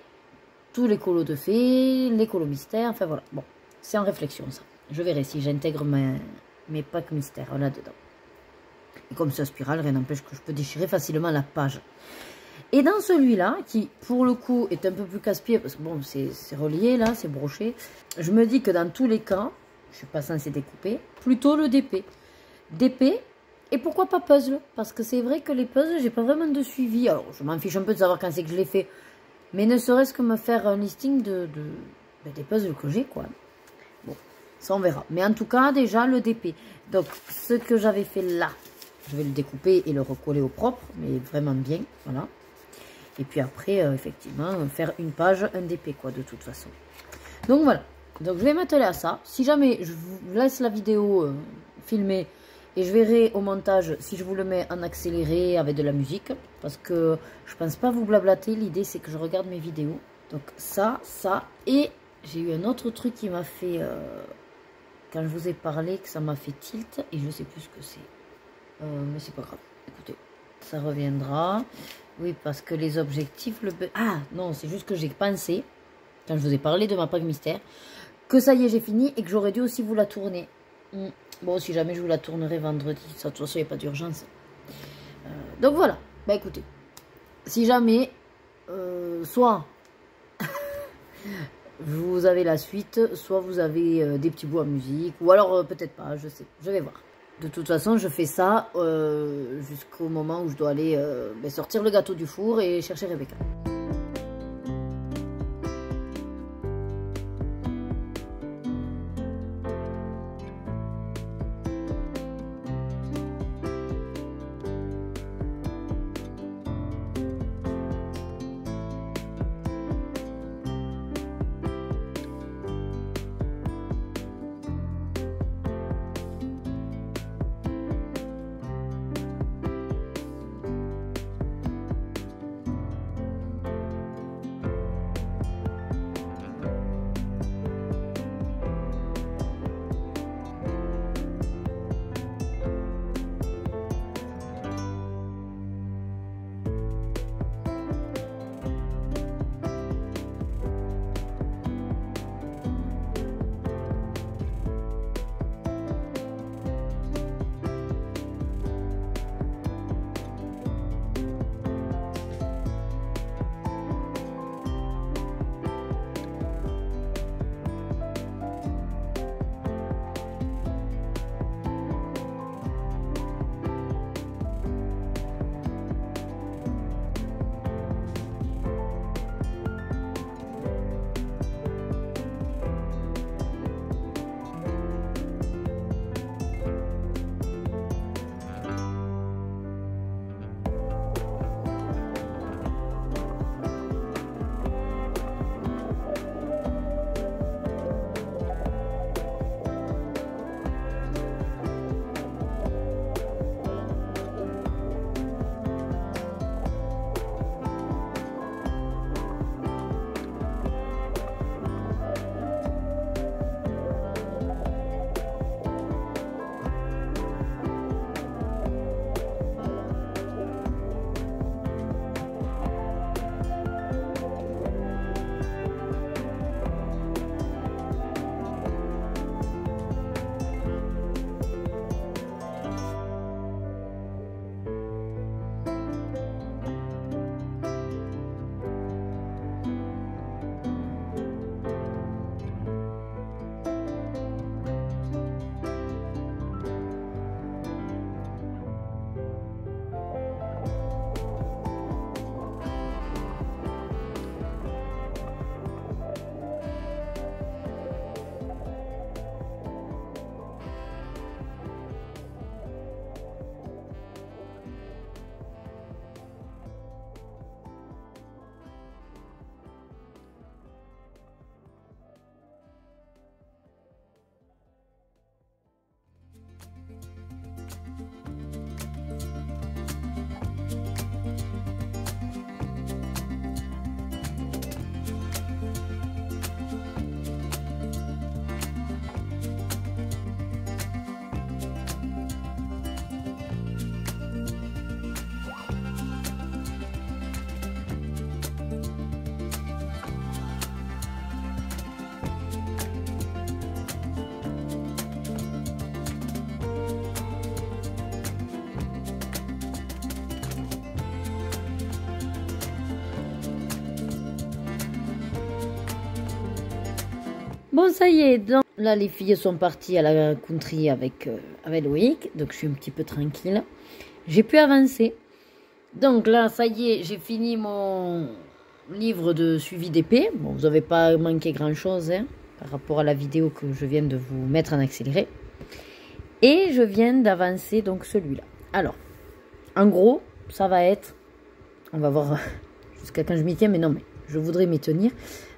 tous les colos de fées, les colos mystères, enfin voilà. Bon, c'est en réflexion ça. Je verrai si j'intègre mes packs mystères là-dedans. Et comme ça, Spirale, rien n'empêche que je peux déchirer facilement la page. Et dans celui-là, qui pour le coup est un peu plus casse-pied, parce que bon, c'est relié là, c'est broché, je me dis que dans tous les cas, je ne suis pas censée découper, plutôt le DP. DP, et pourquoi pas puzzle? Parce que c'est vrai que les puzzles, j'ai pas vraiment de suivi. Alors, je m'en fiche un peu de savoir quand c'est que je les fais. Mais ne serait-ce que me faire un listing des puzzles que j'ai, quoi. Bon, ça on verra. Mais en tout cas, déjà, le DP. Donc, ce que j'avais fait là, je vais le découper et le recoller au propre, mais vraiment bien, voilà. Et puis après, effectivement, faire une page, un DP, quoi, de toute façon. Donc, voilà. Donc, je vais m'atteler à ça. Si jamais je vous laisse la vidéo filmée, et je verrai au montage si je vous le mets en accéléré avec de la musique. Parce que je pense pas vous blablater. L'idée, c'est que je regarde mes vidéos. Donc, ça. Et j'ai eu un autre truc qui m'a fait... quand je vous ai parlé, que ça m'a fait tilt. Et je sais plus ce que c'est. Mais c'est pas grave. Écoutez, ça reviendra. Oui, parce que les objectifs... Ah, non, c'est juste que j'ai pensé, quand je vous ai parlé de ma pack mystère, que ça y est, j'ai fini et que j'aurais dû aussi vous la tourner. Bon, si jamais je vous la tournerai vendredi, ça, de toute façon, il n'y a pas d'urgence. Donc voilà, bah écoutez, si jamais, soit vous avez la suite, soit vous avez des petits bouts à musique, ou alors peut-être pas, je sais, je vais voir. De toute façon, je fais ça jusqu'au moment où je dois aller sortir le gâteau du four et chercher Rebecca. Bon, ça y est, donc là les filles sont parties à la country avec Loïc, donc je suis un petit peu tranquille. J'ai pu avancer. Donc là, ça y est, j'ai fini mon livre de suivi d'épée. Bon, vous n'avez pas manqué grand-chose hein, par rapport à la vidéo que je viens de vous mettre en accéléré. Et je viens d'avancer donc celui-là. Alors, en gros, ça va être, on va voir jusqu'à quand je m'y tiens, mais non, mais je voudrais m'y tenir.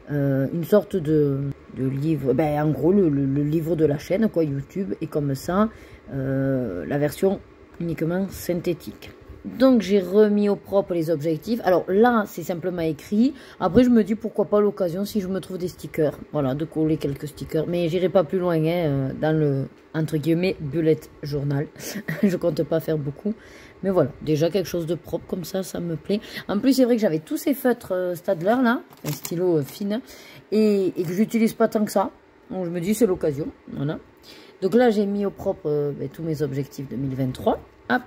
Une sorte de livre, ben, en gros le livre de la chaîne, quoi, YouTube, et comme ça, la version uniquement synthétique. Donc j'ai remis au propre les objectifs. Alors là, c'est simplement écrit. Après, je me dis pourquoi pas à l'occasion, si je me trouve des stickers, voilà, de coller quelques stickers. Mais j'irai pas plus loin hein, dans le, entre guillemets, bullet journal. Je compte pas faire beaucoup. Mais voilà, déjà quelque chose de propre comme ça me plaît. En plus, c'est vrai que j'avais tous ces feutres Staedtler là, un stylo fine, et que j'utilise pas tant que ça. Donc je me dis c'est l'occasion, voilà. Donc là, j'ai mis au propre tous mes objectifs 2023. Hop.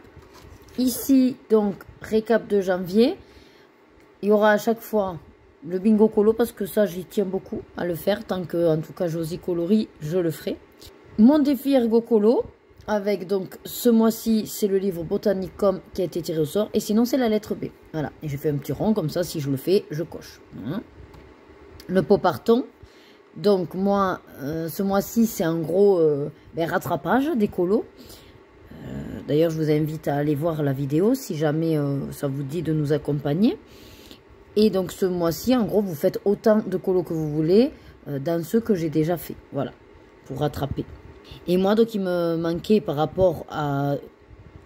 Ici, donc, récap de janvier. Il y aura à chaque fois le bingo colo parce que ça, j'y tiens beaucoup à le faire. Tant que, en tout cas, Josie colorie, je le ferai. Mon défi ergo colo. Avec donc ce mois-ci, c'est le livre Botanicum qui a été tiré au sort. Et sinon, c'est la lettre B. Voilà. Et j'ai fait un petit rond comme ça. Si je le fais, je coche. Hein. Le pot parton. Donc, moi, ce mois-ci, c'est en gros rattrapage des colos. D'ailleurs, je vous invite à aller voir la vidéo si jamais ça vous dit de nous accompagner. Et donc, ce mois-ci, en gros, vous faites autant de colos que vous voulez dans ceux que j'ai déjà fait. Voilà, pour rattraper. Et moi, donc, il me manquait par rapport à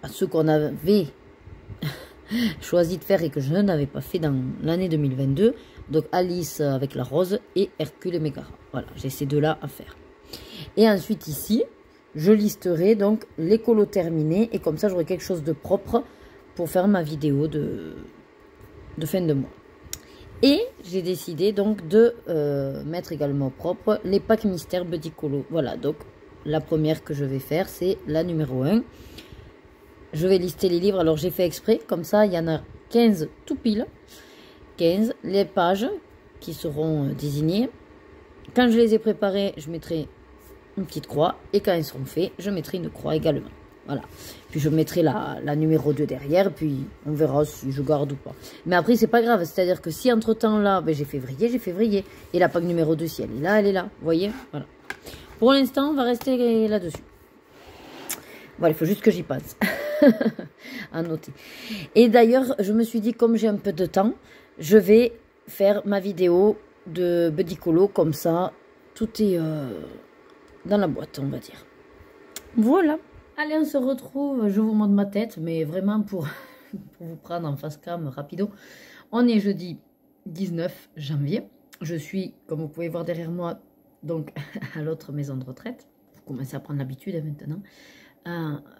ceux qu'on avait choisi de faire et que je n'avais pas fait dans l'année 2022. Donc, Alice avec la rose et Hercule et Mégara. Voilà, j'ai ces deux-là à faire. Et ensuite, ici, je listerai donc les colos terminés. Et comme ça, j'aurai quelque chose de propre pour faire ma vidéo de fin de mois. Et j'ai décidé donc de mettre également propre les packs mystères Buddy Colo. Voilà, donc la première que je vais faire, c'est la numéro 1. Je vais lister les livres. Alors, j'ai fait exprès. Comme ça, il y en a 15 tout pile. 15. Les pages qui seront désignées. Quand je les ai préparées, je mettrai une petite croix. Et quand ils seront faits, je mettrai une croix également. Voilà. Puis, je mettrai la numéro 2 derrière. Puis, on verra si je garde ou pas. Mais après, c'est pas grave. C'est-à-dire que si entre-temps, là, ben, j'ai février. Et la pack numéro 2, si elle est là, elle est là. Vous voyez? Voilà. Pour l'instant, on va rester là-dessus. Voilà, il faut juste que j'y pense. À noter. Et d'ailleurs, je me suis dit, comme j'ai un peu de temps, je vais faire ma vidéo de Buddy Colo. Comme ça, tout est dans la boîte, on va dire. Voilà. Allez, on se retrouve. Je vous montre ma tête, mais vraiment pour vous prendre en face cam rapido. On est jeudi 19 janvier. Je suis, comme vous pouvez voir derrière moi, donc à l'autre maison de retraite. Vous commencez à prendre l'habitude maintenant.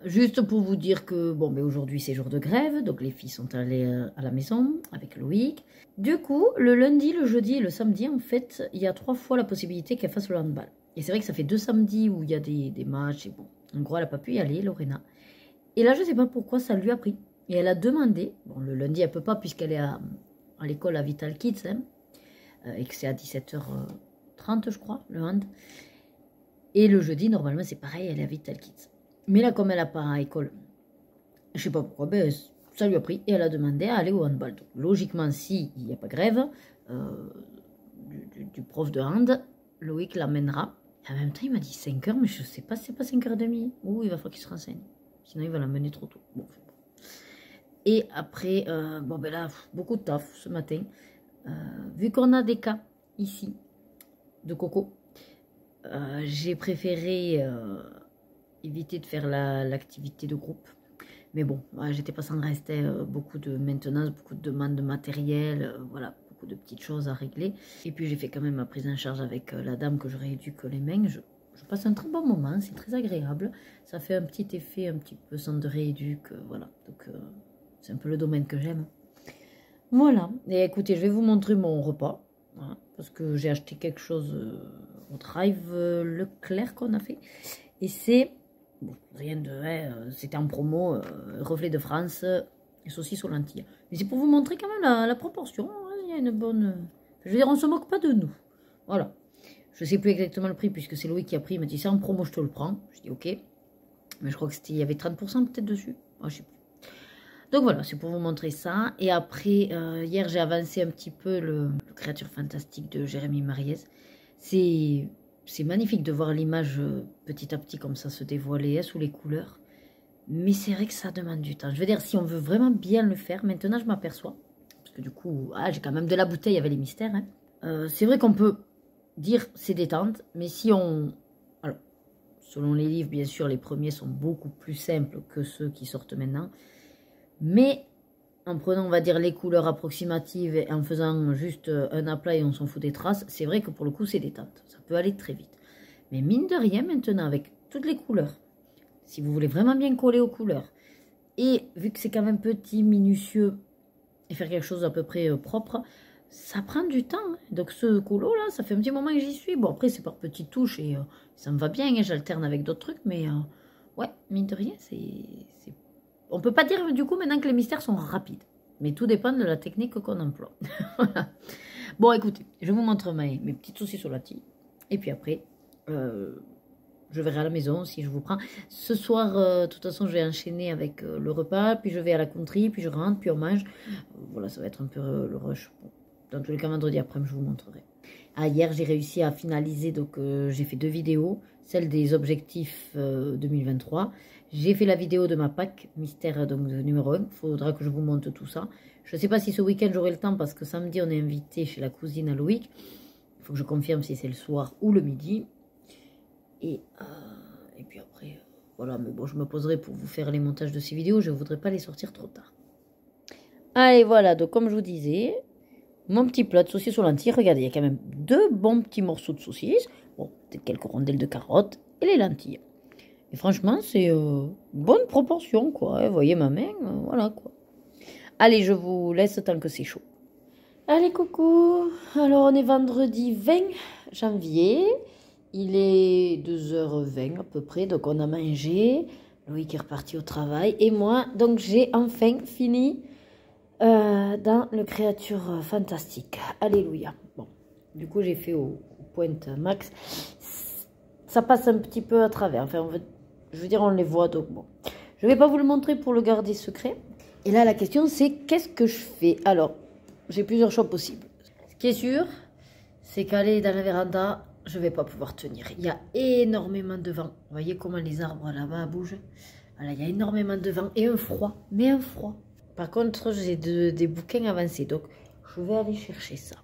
Juste pour vous dire que bon, ben aujourd'hui c'est jour de grève, donc les filles sont allées à la maison avec Loïc. Du coup, le lundi, le jeudi et le samedi, en fait, il y a 3 fois la possibilité qu'elle fasse le handball. Et c'est vrai que ça fait 2 samedis où il y a des matchs. Et bon, en gros, elle n'a pas pu y aller, Lorena. Et là, je ne sais pas pourquoi ça lui a pris. Et elle a demandé, bon, le lundi, elle ne peut pas puisqu'elle est à l'école à Vital Kids, hein, et que c'est à 17h30, je crois, le hand. Et le jeudi, normalement, c'est pareil, elle est à Vital Kids. Mais là, comme elle n'a pas à école, je sais pas pourquoi, ben, ça lui a pris et elle a demandé à aller au handball. Donc, logiquement, s'il n'y a pas grève du prof de hand, Loïc l'amènera. En même temps, il m'a dit 5h, mais je ne sais pas si c'est pas 5h30. Ouh, il va falloir qu'il se renseigne. Sinon, il va l'amener trop tôt. Bon. Et après, bon, ben là, beaucoup de taf ce matin. Vu qu'on a des cas ici de coco, j'ai préféré éviter de faire l'activité de groupe. Mais bon, j'étais pas sans rester beaucoup de maintenance, beaucoup de demandes de matériel, voilà, beaucoup de petites choses à régler. Et puis j'ai fait quand même ma prise en charge avec la dame que je rééduque les mains. Je passe un très bon moment, c'est très agréable. Ça fait un petit effet un petit peu centre de rééduque, voilà. Donc c'est un peu le domaine que j'aime. Voilà, et écoutez, je vais vous montrer mon repas, voilà, parce que j'ai acheté quelque chose au drive Leclerc qu'on a fait. Et c'est... Bon, rien de... c'était en promo, reflet de France et saucisses aux lentilles. Mais c'est pour vous montrer quand même la proportion. Hein, il y a une bonne... Je veux dire, on ne se moque pas de nous. Voilà. Je ne sais plus exactement le prix puisque c'est Loïc qui a pris. Il m'a dit c'est en promo, je te le prends. Je dis ok. Mais je crois que il y avait 30% peut-être dessus. Oh, je sais plus. Donc voilà, c'est pour vous montrer ça. Et après, hier j'ai avancé un petit peu le Créature Fantastique de Jérémy Mariez. C'est magnifique de voir l'image petit à petit comme ça se dévoiler sous les couleurs. Mais c'est vrai que ça demande du temps. Je veux dire, si on veut vraiment bien le faire, maintenant je m'aperçois. Parce que du coup, j'ai quand même de la bouteille avec les mystères. Hein. C'est vrai qu'on peut dire c'est détente. Mais si on... Alors, selon les livres, bien sûr, les premiers sont beaucoup plus simples que ceux qui sortent maintenant. Mais en prenant, on va dire, les couleurs approximatives et en faisant juste un aplat et on s'en fout des traces, c'est vrai que pour le coup, c'est détente. Ça peut aller très vite. Mais mine de rien, maintenant, avec toutes les couleurs, si vous voulez vraiment bien coller aux couleurs, et vu que c'est quand même petit, minutieux, et faire quelque chose à peu près propre, ça prend du temps. Hein. Donc ce colo-là, ça fait un petit moment que j'y suis. Bon, après, c'est par petites touches et ça me va bien. Hein, j'alterne avec d'autres trucs, mais ouais, mine de rien, c'est... On peut pas dire du coup maintenant que les mystères sont rapides. Mais tout dépend de la technique qu'on emploie. Voilà. Bon, écoutez, je vous montre mes petites saucisses au lati. Et puis après, je verrai à la maison si je vous prends. Ce soir, de toute façon, je vais enchaîner avec le repas. Puis je vais à la country, puis je rentre, puis on mange. Voilà, ça va être un peu le rush. Bon, dans tous les cas, vendredi après, je vous montrerai. Hier, j'ai réussi à finaliser. Donc, j'ai fait 2 vidéos. Celle des objectifs 2023. J'ai fait la vidéo de ma PAC, mystère donc de numéro 1. Il faudra que je vous montre tout ça. Je ne sais pas si ce week-end j'aurai le temps parce que samedi on est invité chez la cousine à Loïc. Il faut que je confirme si c'est le soir ou le midi. Et puis après, voilà. Mais bon, je me poserai pour vous faire les montages de ces vidéos. Je ne voudrais pas les sortir trop tard. Allez, voilà. Donc comme je vous disais, mon petit plat de saucisses aux lentilles. Regardez, il y a quand même 2 bons petits morceaux de saucisses. Bon, quelques rondelles de carottes et les lentilles. Et franchement, c'est bonne proportion, quoi. Vous voyez ma main, voilà, quoi. Allez, je vous laisse tant que c'est chaud. Allez, coucou. Alors, on est vendredi 20 janvier. Il est 2h20 à peu près. Donc, on a mangé. Loïc est reparti au travail. Et moi, donc, j'ai enfin fini dans le Créature Fantastique. Alléluia. Bon, du coup, j'ai fait au pointe max. Ça passe un petit peu à travers. Enfin, je veux dire, on les voit, donc bon. Je ne vais pas vous le montrer pour le garder secret. Et là, la question, c'est qu'est-ce que je fais? Alors, j'ai plusieurs choix possibles. Ce qui est sûr, c'est qu'aller dans la véranda, je ne vais pas pouvoir tenir. Il y a énormément de vent. Vous voyez comment les arbres là-bas bougent? Voilà, il y a énormément de vent et un froid. Mais un froid. Par contre, j'ai des bouquins avancés, donc je vais aller chercher ça.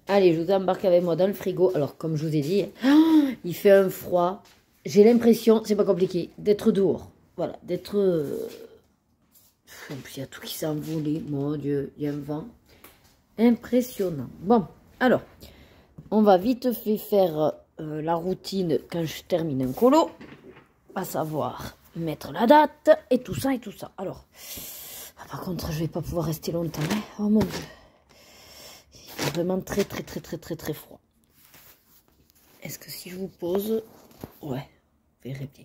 Allez, je vous embarque avec moi dans le frigo. Alors, comme je vous ai dit, il fait un froid. J'ai l'impression, c'est pas compliqué, d'être dehors. Voilà, d'être... En plus, il y a tout qui s'est envolé. Mon Dieu, il y a un vent. Impressionnant. Bon, alors, on va vite fait faire la routine quand je termine un colo. À savoir, mettre la date et tout ça et tout ça. Alors, par contre, je vais pas pouvoir rester longtemps. Hein. Oh mon Dieu. Il est vraiment très froid. Est-ce que si je vous pose... Ouais, vous verrez bien.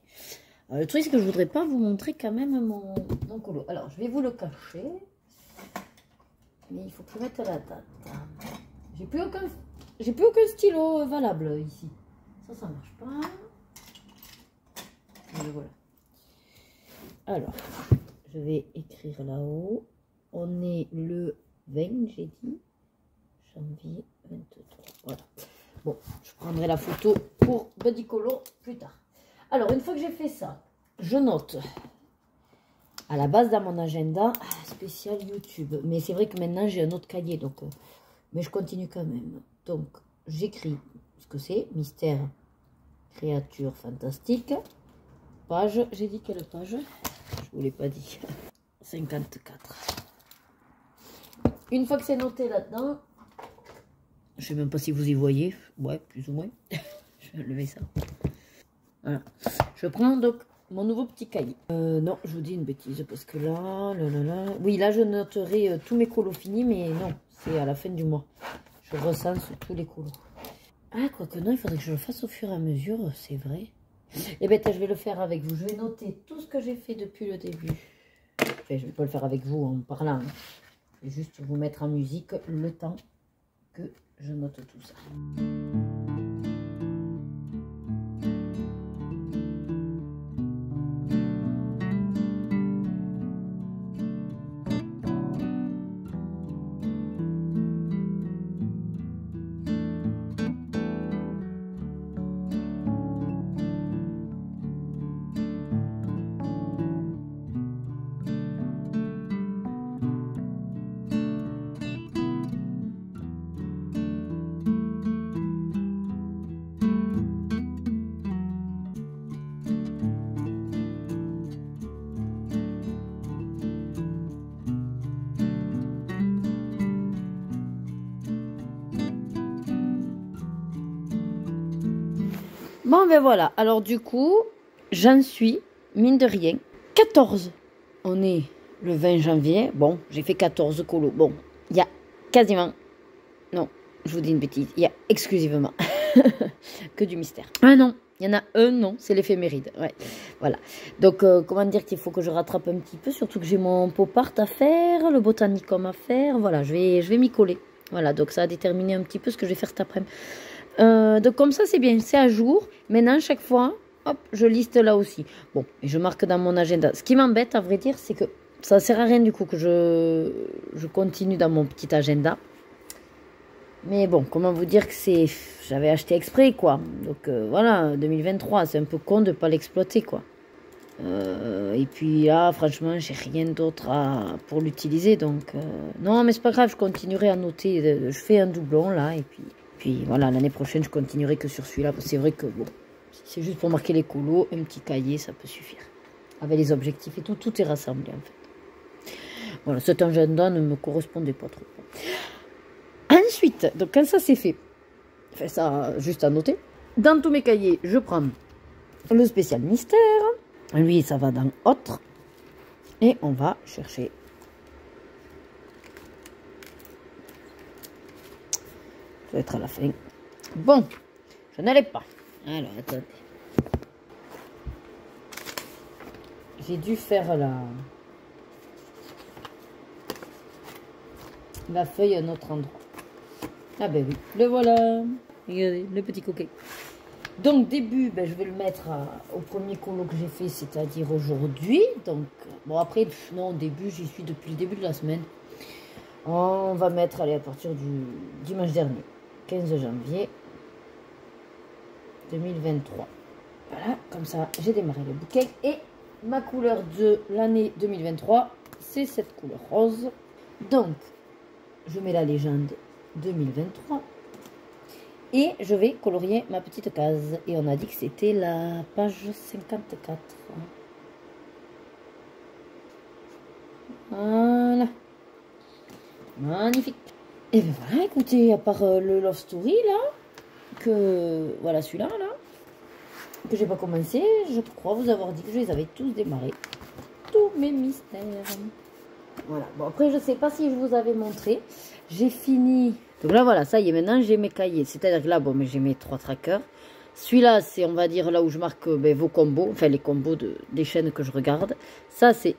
Alors, le truc, c'est que je voudrais pas vous montrer quand même mon colo. Alors, je vais vous le cacher. Mais il faut que je mette la date. J'ai plus aucun stylo valable ici. Ça marche pas. Et voilà. Alors, je vais écrire là-haut. On est le 20, j'ai dit. Janvier 23. Voilà. Bon, je prendrai la photo pour Buddy Colo plus tard. Alors, une fois que j'ai fait ça, je note à la base dans mon agenda spécial YouTube. Mais c'est vrai que maintenant, j'ai un autre cahier. Donc, mais je continue quand même. Donc, j'écris ce que c'est. Mystère, créature fantastique. Page, j'ai dit quelle page? Je ne vous l'ai pas dit. 54. Une fois que c'est noté là-dedans, je ne sais même pas si vous y voyez. Ouais, plus ou moins. Je vais lever ça. Voilà. Je prends donc mon nouveau petit cahier. Non, je vous dis une bêtise parce que là. Oui, là, je noterai tous mes colos finis, mais non, c'est à la fin du mois. Je recense tous les colos. Ah, quoique non, il faudrait que je le fasse au fur et à mesure, c'est vrai. Eh bien, je vais le faire avec vous. Je vais noter tout ce que j'ai fait depuis le début. Enfin, je ne vais pas le faire avec vous en parlant. Hein. Je vais juste vous mettre en musique le temps que je note tout ça. Bon, ben voilà. Alors, du coup, j'en suis, mine de rien, 14. On est le 20 janvier. Bon, j'ai fait 14 colos. Bon, il y a quasiment... Non, je vous dis une bêtise. Il y a exclusivement que du mystère. Ah non, il y en a un, non, c'est l'éphéméride. Ouais, voilà. Donc, comment dire qu'il faut que je rattrape un petit peu, surtout que j'ai mon pop art à faire, le botanicum à faire. Voilà, je vais m'y coller. Voilà, donc ça a déterminé un petit peu ce que je vais faire cet après-midi. Donc comme ça, c'est bien, c'est à jour. Maintenant, chaque fois, hop, je liste là aussi. Bon, et je marque dans mon agenda. Ce qui m'embête, à vrai dire, c'est que ça ne sert à rien du coup que je continue dans mon petit agenda. Mais bon, comment vous dire que c'est... J'avais acheté exprès, quoi. Donc voilà, 2023, c'est un peu con de ne pas l'exploiter, quoi. Et puis là, franchement, j'ai rien d'autre pour l'utiliser. Donc non, mais c'est pas grave, je continuerai à noter. Je fais un doublon, là, et puis voilà, l'année prochaine, je continuerai que sur celui-là. C'est vrai que, bon, c'est juste pour marquer les colos, un petit cahier, ça peut suffire. Avec les objectifs et tout, tout est rassemblé, en fait. Voilà, cet agenda ne me correspondait pas trop. Ensuite, donc quand ça c'est fait, enfin ça juste à noter, dans tous mes cahiers, je prends le spécial mystère, lui ça va dans autre, et on va chercher ça va être à la fin. Bon, je n'allais pas. Alors, attendez. J'ai dû faire la feuille à un autre endroit. Ah ben oui, le voilà. Regardez, le petit coquet. Donc début, ben, je vais le mettre au premier colo que j'ai fait, c'est-à-dire aujourd'hui. Donc, bon après, non, début, j'y suis depuis le début de la semaine. On va mettre, allez, à partir du dimanche dernier, 15 janvier 2023. Voilà, comme ça, j'ai démarré le bouquin. Et ma couleur de l'année 2023, c'est cette couleur rose. Donc, je mets la légende 2023. Et je vais colorier ma petite case. Et on a dit que c'était la page 54. Voilà. Magnifique. Et bien voilà, écoutez, à part le Love Story, là, voilà celui-là, là, que j'ai pas commencé, je crois vous avoir dit que je les avais tous démarrés. Tous mes mystères. Voilà. Bon, après, je sais pas si je vous avais montré. J'ai fini. Donc là, voilà, ça y est, maintenant, j'ai mes cahiers. C'est-à-dire que là, bon, mais j'ai mes 3 trackers. Celui-là, c'est, on va dire, là où je marque vos combos. Enfin, les combos des chaînes que je regarde. Ça, c'est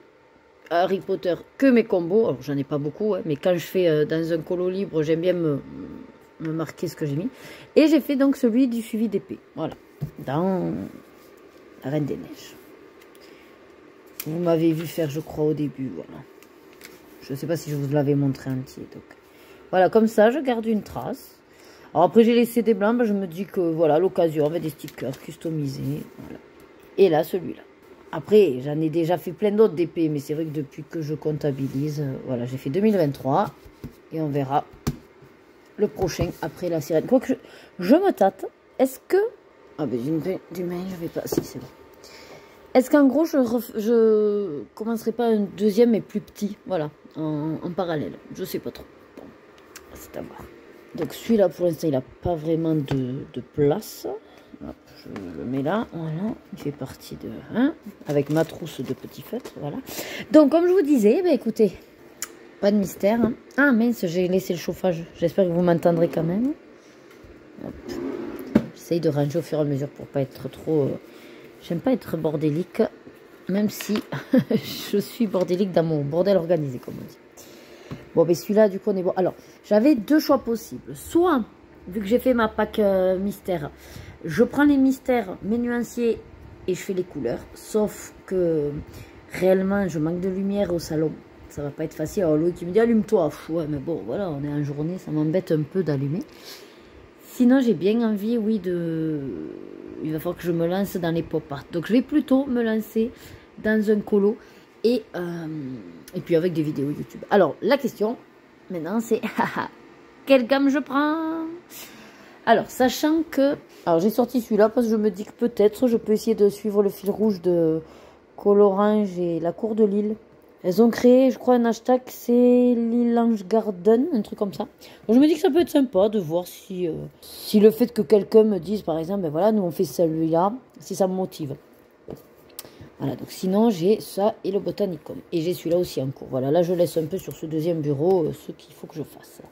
Harry Potter que mes combos. Alors, j'en ai pas beaucoup, hein, mais quand je fais dans un colo libre, j'aime bien me marquer ce que j'ai mis. Et j'ai fait donc celui du suivi d'épée. Voilà. Dans la Reine des Neiges. Vous m'avez vu faire, je crois, au début. Voilà. Je ne sais pas si je vous l'avais montré entier. Donc, voilà, comme ça, je garde une trace. Alors après, j'ai laissé des blancs. Ben, je me dis que, voilà, l'occasion, avec des stickers customisés. Voilà. Et là, celui-là. Après, j'en ai déjà fait plein d'autres d'épées. Mais c'est vrai que depuis que je comptabilise, voilà, j'ai fait 2023. Et on verra le prochain après la sirène. Quoique, je me tâte. Est-ce que... Ah ben, j'ai une main, je vais pas... Si, c'est bon. Est-ce qu'en gros, je commencerai pas un deuxième mais plus petit, voilà, en parallèle. Je sais pas trop. Bon, c'est à voir. Donc celui-là, pour l'instant, il n'a pas vraiment de place. Hop, je le mets là, voilà. Il fait partie de... Hein, avec ma trousse de petits feutres, voilà. Donc, comme je vous disais, ben, écoutez, pas de mystère. Hein. Ah mince, j'ai laissé le chauffage. J'espère que vous m'entendrez quand même. J'essaye de ranger au fur et à mesure pour pas être trop... J'aime pas être bordélique, même si je suis bordélique dans mon bordel organisé, comme on dit. Bon, mais celui-là, du coup, on est bon. Alors, j'avais 2 choix possibles. Soit, vu que j'ai fait ma pack mystère, je prends les mystères, mes nuanciers, et je fais les couleurs. Sauf que, réellement, je manque de lumière au salon. Ça va pas être facile. Alors, Loïc, qui me dit, allume-toi. Ouais, mais bon, voilà, on est en journée, ça m'embête un peu d'allumer. Sinon, j'ai bien envie, oui, il va falloir que je me lance dans les pop art. Donc, je vais plutôt me lancer dans un colo et puis avec des vidéos YouTube. Alors, la question, maintenant, c'est quelle gamme je prends? Alors, sachant que... Alors, j'ai sorti celui-là parce que je me dis que peut-être je peux essayer de suivre le fil rouge de Colorange et la Cour de Lille. Elles ont créé, je crois, un hashtag, c'est Lilange Garden, un truc comme ça. Donc, je me dis que ça peut être sympa de voir si le fait que quelqu'un me dise, par exemple, ben voilà, nous on fait celui-là, si ça me motive. Voilà, donc sinon j'ai ça et le Botanicum. Et j'ai celui-là aussi en cours. Voilà, là je laisse un peu sur ce deuxième bureau ce qu'il faut que je fasse.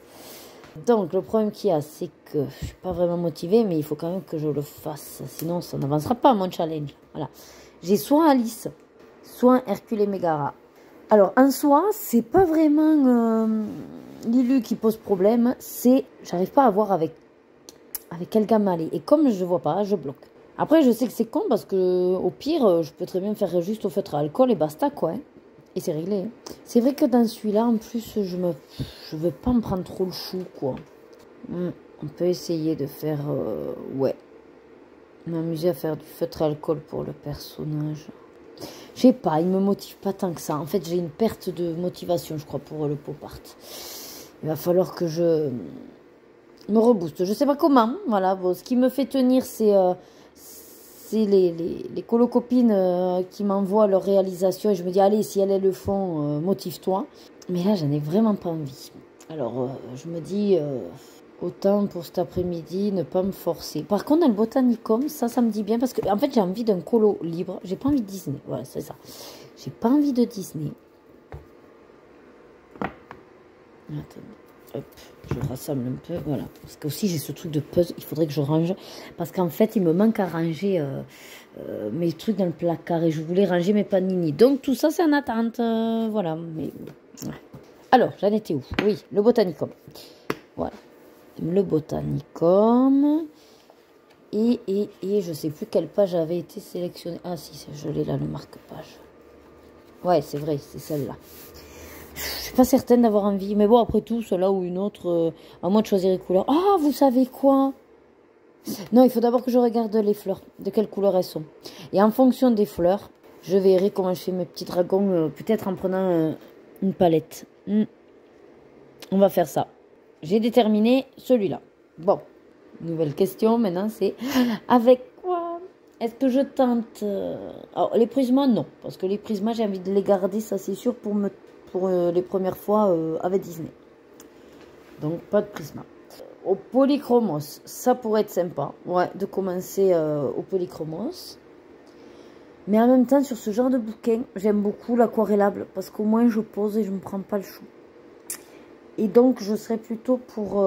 Donc le problème qu'il y a, c'est que je suis pas vraiment motivée, mais il faut quand même que je le fasse. Sinon ça n'avancera pas mon challenge. Voilà. J'ai soit Alice, soit Hercule et Mégara. Alors en soi, c'est pas vraiment Lilu qui pose problème, c'est j'arrive pas à voir avec quelle gamme aller. Et comme je vois pas, je bloque. Après, je sais que c'est con parce que au pire, je peux très bien faire juste au feutre à alcool et basta quoi. Hein. Et c'est réglé. Hein. C'est vrai que dans celui-là, en plus, je veux pas me prendre trop le chou quoi. On peut essayer de faire, ouais, m'amuser à faire du feutre à alcool pour le personnage. Je sais pas, il me motive pas tant que ça. En fait, j'ai une perte de motivation, je crois, pour le pop art. Il va falloir que je me rebooste. Je sais pas comment. Voilà. Bon, ce qui me fait tenir, c'est les colocopines qui m'envoient leur réalisation et je me dis allez si elles le font motive-toi, mais là j'en ai vraiment pas envie. Alors je me dis autant pour cet après-midi ne pas me forcer. Par contre dans le Botanicum ça me dit bien parce que en fait j'ai envie d'un colo libre, j'ai pas envie de Disney, voilà c'est ça, j'ai pas envie de Disney. Attends. Hop, je rassemble un peu, voilà. Parce que aussi j'ai ce truc de puzzle, il faudrait que je range. Parce qu'en fait, il me manque à ranger mes trucs dans le placard. Et je voulais ranger mes panini. Donc tout ça, c'est en attente. Voilà. Mais, ouais. Alors, j'en étais où? Oui, le Botanicum. Voilà. Le Botanicum. Et je sais plus quelle page avait été sélectionnée. Ah si, je l'ai là, le marque-page. Ouais, c'est vrai, c'est celle-là. Je suis pas certaine d'avoir envie. Mais bon, après tout, celle-là ou une autre, à moins de choisir les couleurs. Ah, vous savez quoi? Non, il faut d'abord que je regarde les fleurs, de quelle couleur elles sont. Et en fonction des fleurs, je verrai comment je fais mes petits dragons, peut-être en prenant une palette. On va faire ça. J'ai déterminé celui-là. Bon, nouvelle question maintenant, c'est avec quoi? Est-ce que je tente alors, les prismas, non. Parce que les prismas, j'ai envie de les garder, ça c'est sûr, pour les premières fois avec Disney. Donc, pas de prisma. Au polychromos, ça pourrait être sympa. Ouais, de commencer au polychromos. Mais en même temps, sur ce genre de bouquin, j'aime beaucoup l'aquarellable. Parce qu'au moins, je pose et je ne me prends pas le chou. Et donc, je serais plutôt pour...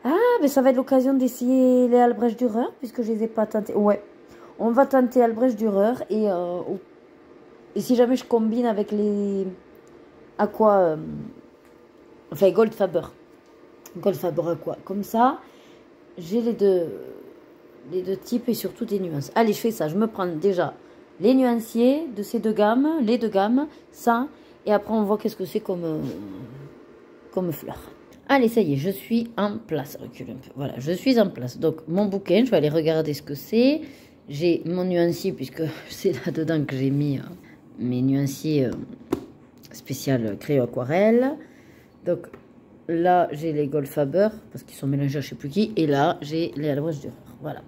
Ah, mais ça va être l'occasion d'essayer les Albrecht Dürer, puisque je les ai pas tentés. Ouais, on va tenter Albrecht Dürer. Et si jamais je combine avec les... Aqua... enfin, Goldfaber. Goldfaber Aqua. Comme ça, j'ai les deux types et surtout des nuances. Allez, je fais ça. Je me prends déjà les nuanciers de ces deux gammes, les deux gammes, ça. Et après, on voit qu'est-ce que c'est comme fleur. Allez, ça y est, je suis en place. Recule un peu. Voilà, je suis en place. Donc, mon bouquin, je vais aller regarder ce que c'est. J'ai mon nuancier, puisque c'est là-dedans que j'ai mis mes nuanciers spécial crayon aquarelle. Donc, là, j'ai les Goldfaber, parce qu'ils sont mélangés à je ne sais plus qui. Et là, j'ai les Albrecht Dürer. Voilà.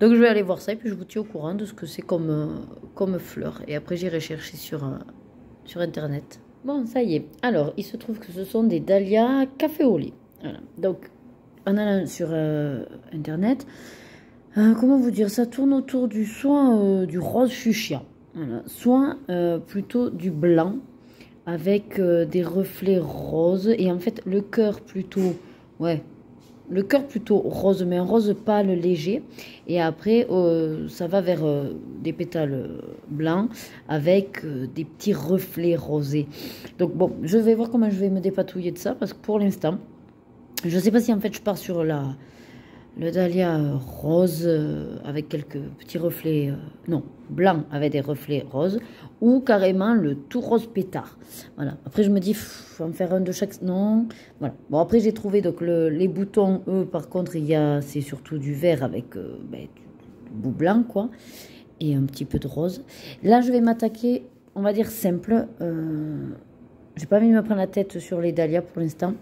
Donc, je vais aller voir ça et puis je vous tiens au courant de ce que c'est comme fleur. Et après, j'irai chercher sur Internet. Bon, ça y est. Alors, il se trouve que ce sont des dahlias café au lait. Voilà. Donc, en allant sur Internet, comment vous dire, ça tourne autour du du rose fuchsia. Voilà. Soit plutôt du blanc avec des reflets roses. Et en fait, le cœur plutôt... Ouais, le cœur plutôt rose, mais un rose pâle léger. Et après, ça va vers des pétales blancs avec des petits reflets rosés. Donc bon, je vais voir comment je vais me dépatouiller de ça. Parce que pour l'instant, je ne sais pas si en fait je pars sur le dahlia rose avec quelques petits reflets... non, blanc avec des reflets roses. Ou carrément le tout rose pétard. Voilà. Après, je me dis, faut en faire un de chaque... Non. Voilà. Bon, après, j'ai trouvé donc les boutons, eux, par contre, c'est surtout du vert avec du bout blanc, quoi. Et un petit peu de rose. Là, je vais m'attaquer, on va dire, simple. J'ai pas envie de me prendre la tête sur les dahlias pour l'instant.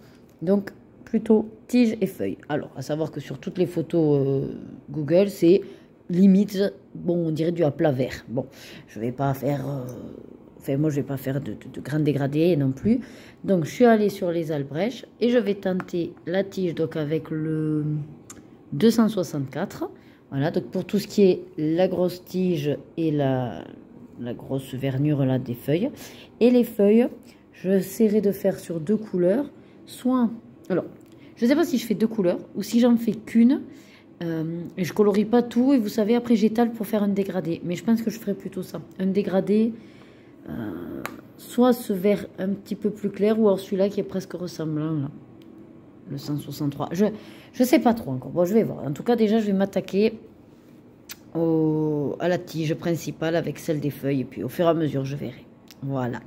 Donc, plutôt tige et feuilles. Alors, à savoir que sur toutes les photos Google, c'est... limite, bon, on dirait du à plat vert. Bon, je vais pas faire Enfin, moi, je vais pas faire de grands dégradés non plus. Donc, je suis allée sur les Albrecht et je vais tenter la tige donc avec le 264. Voilà, donc pour tout ce qui est la grosse tige et la grosse vernure là des feuilles. Et les feuilles, j'essaierai de faire sur 2 couleurs. Soit, alors, je ne sais pas si je fais 2 couleurs ou si j'en fais qu'une. Et je colorie pas tout et vous savez après j'étale pour faire un dégradé, mais je pense que je ferai plutôt ça, un dégradé, soit ce vert un petit peu plus clair ou alors celui-là qui est presque ressemblant là, le 163. Je sais pas trop encore, bon je vais voir. En tout cas déjà je vais m'attaquer à la tige principale avec celle des feuilles et puis au fur et à mesure je verrai. Voilà.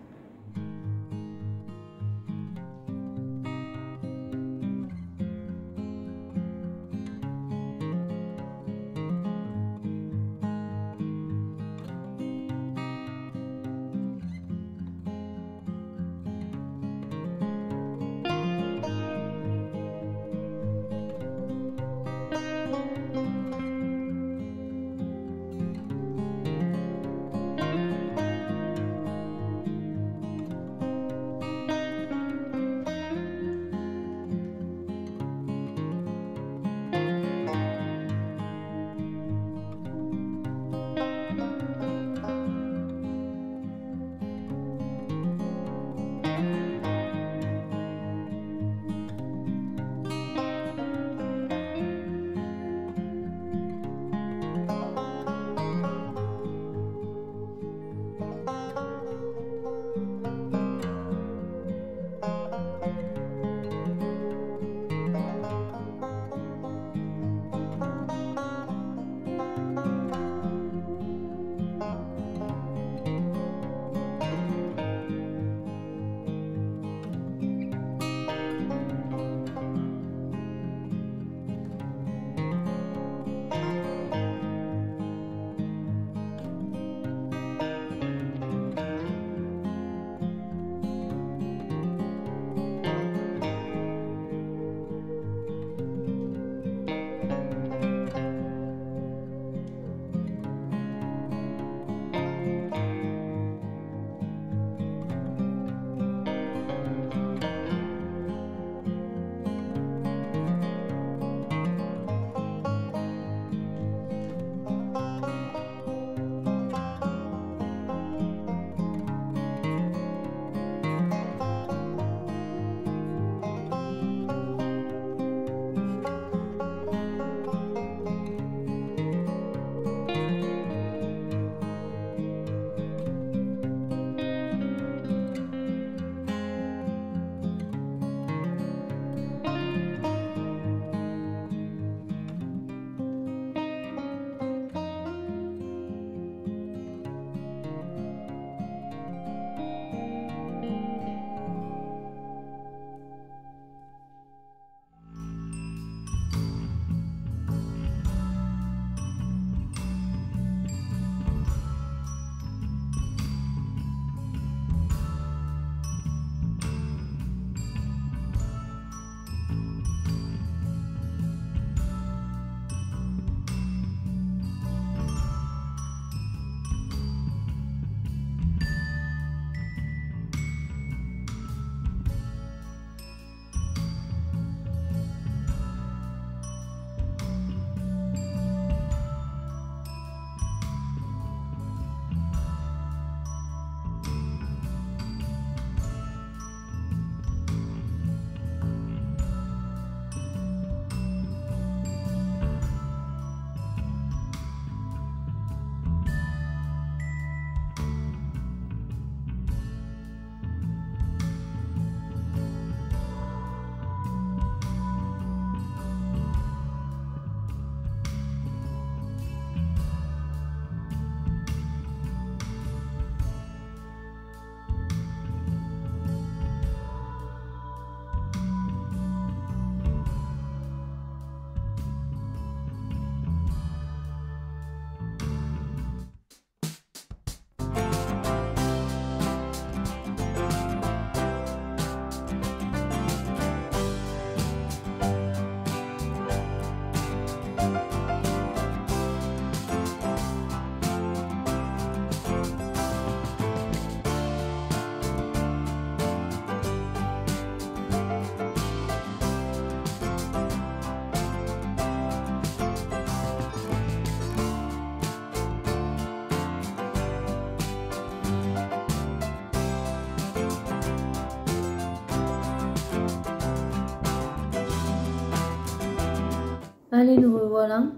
Allez, nous revoilà.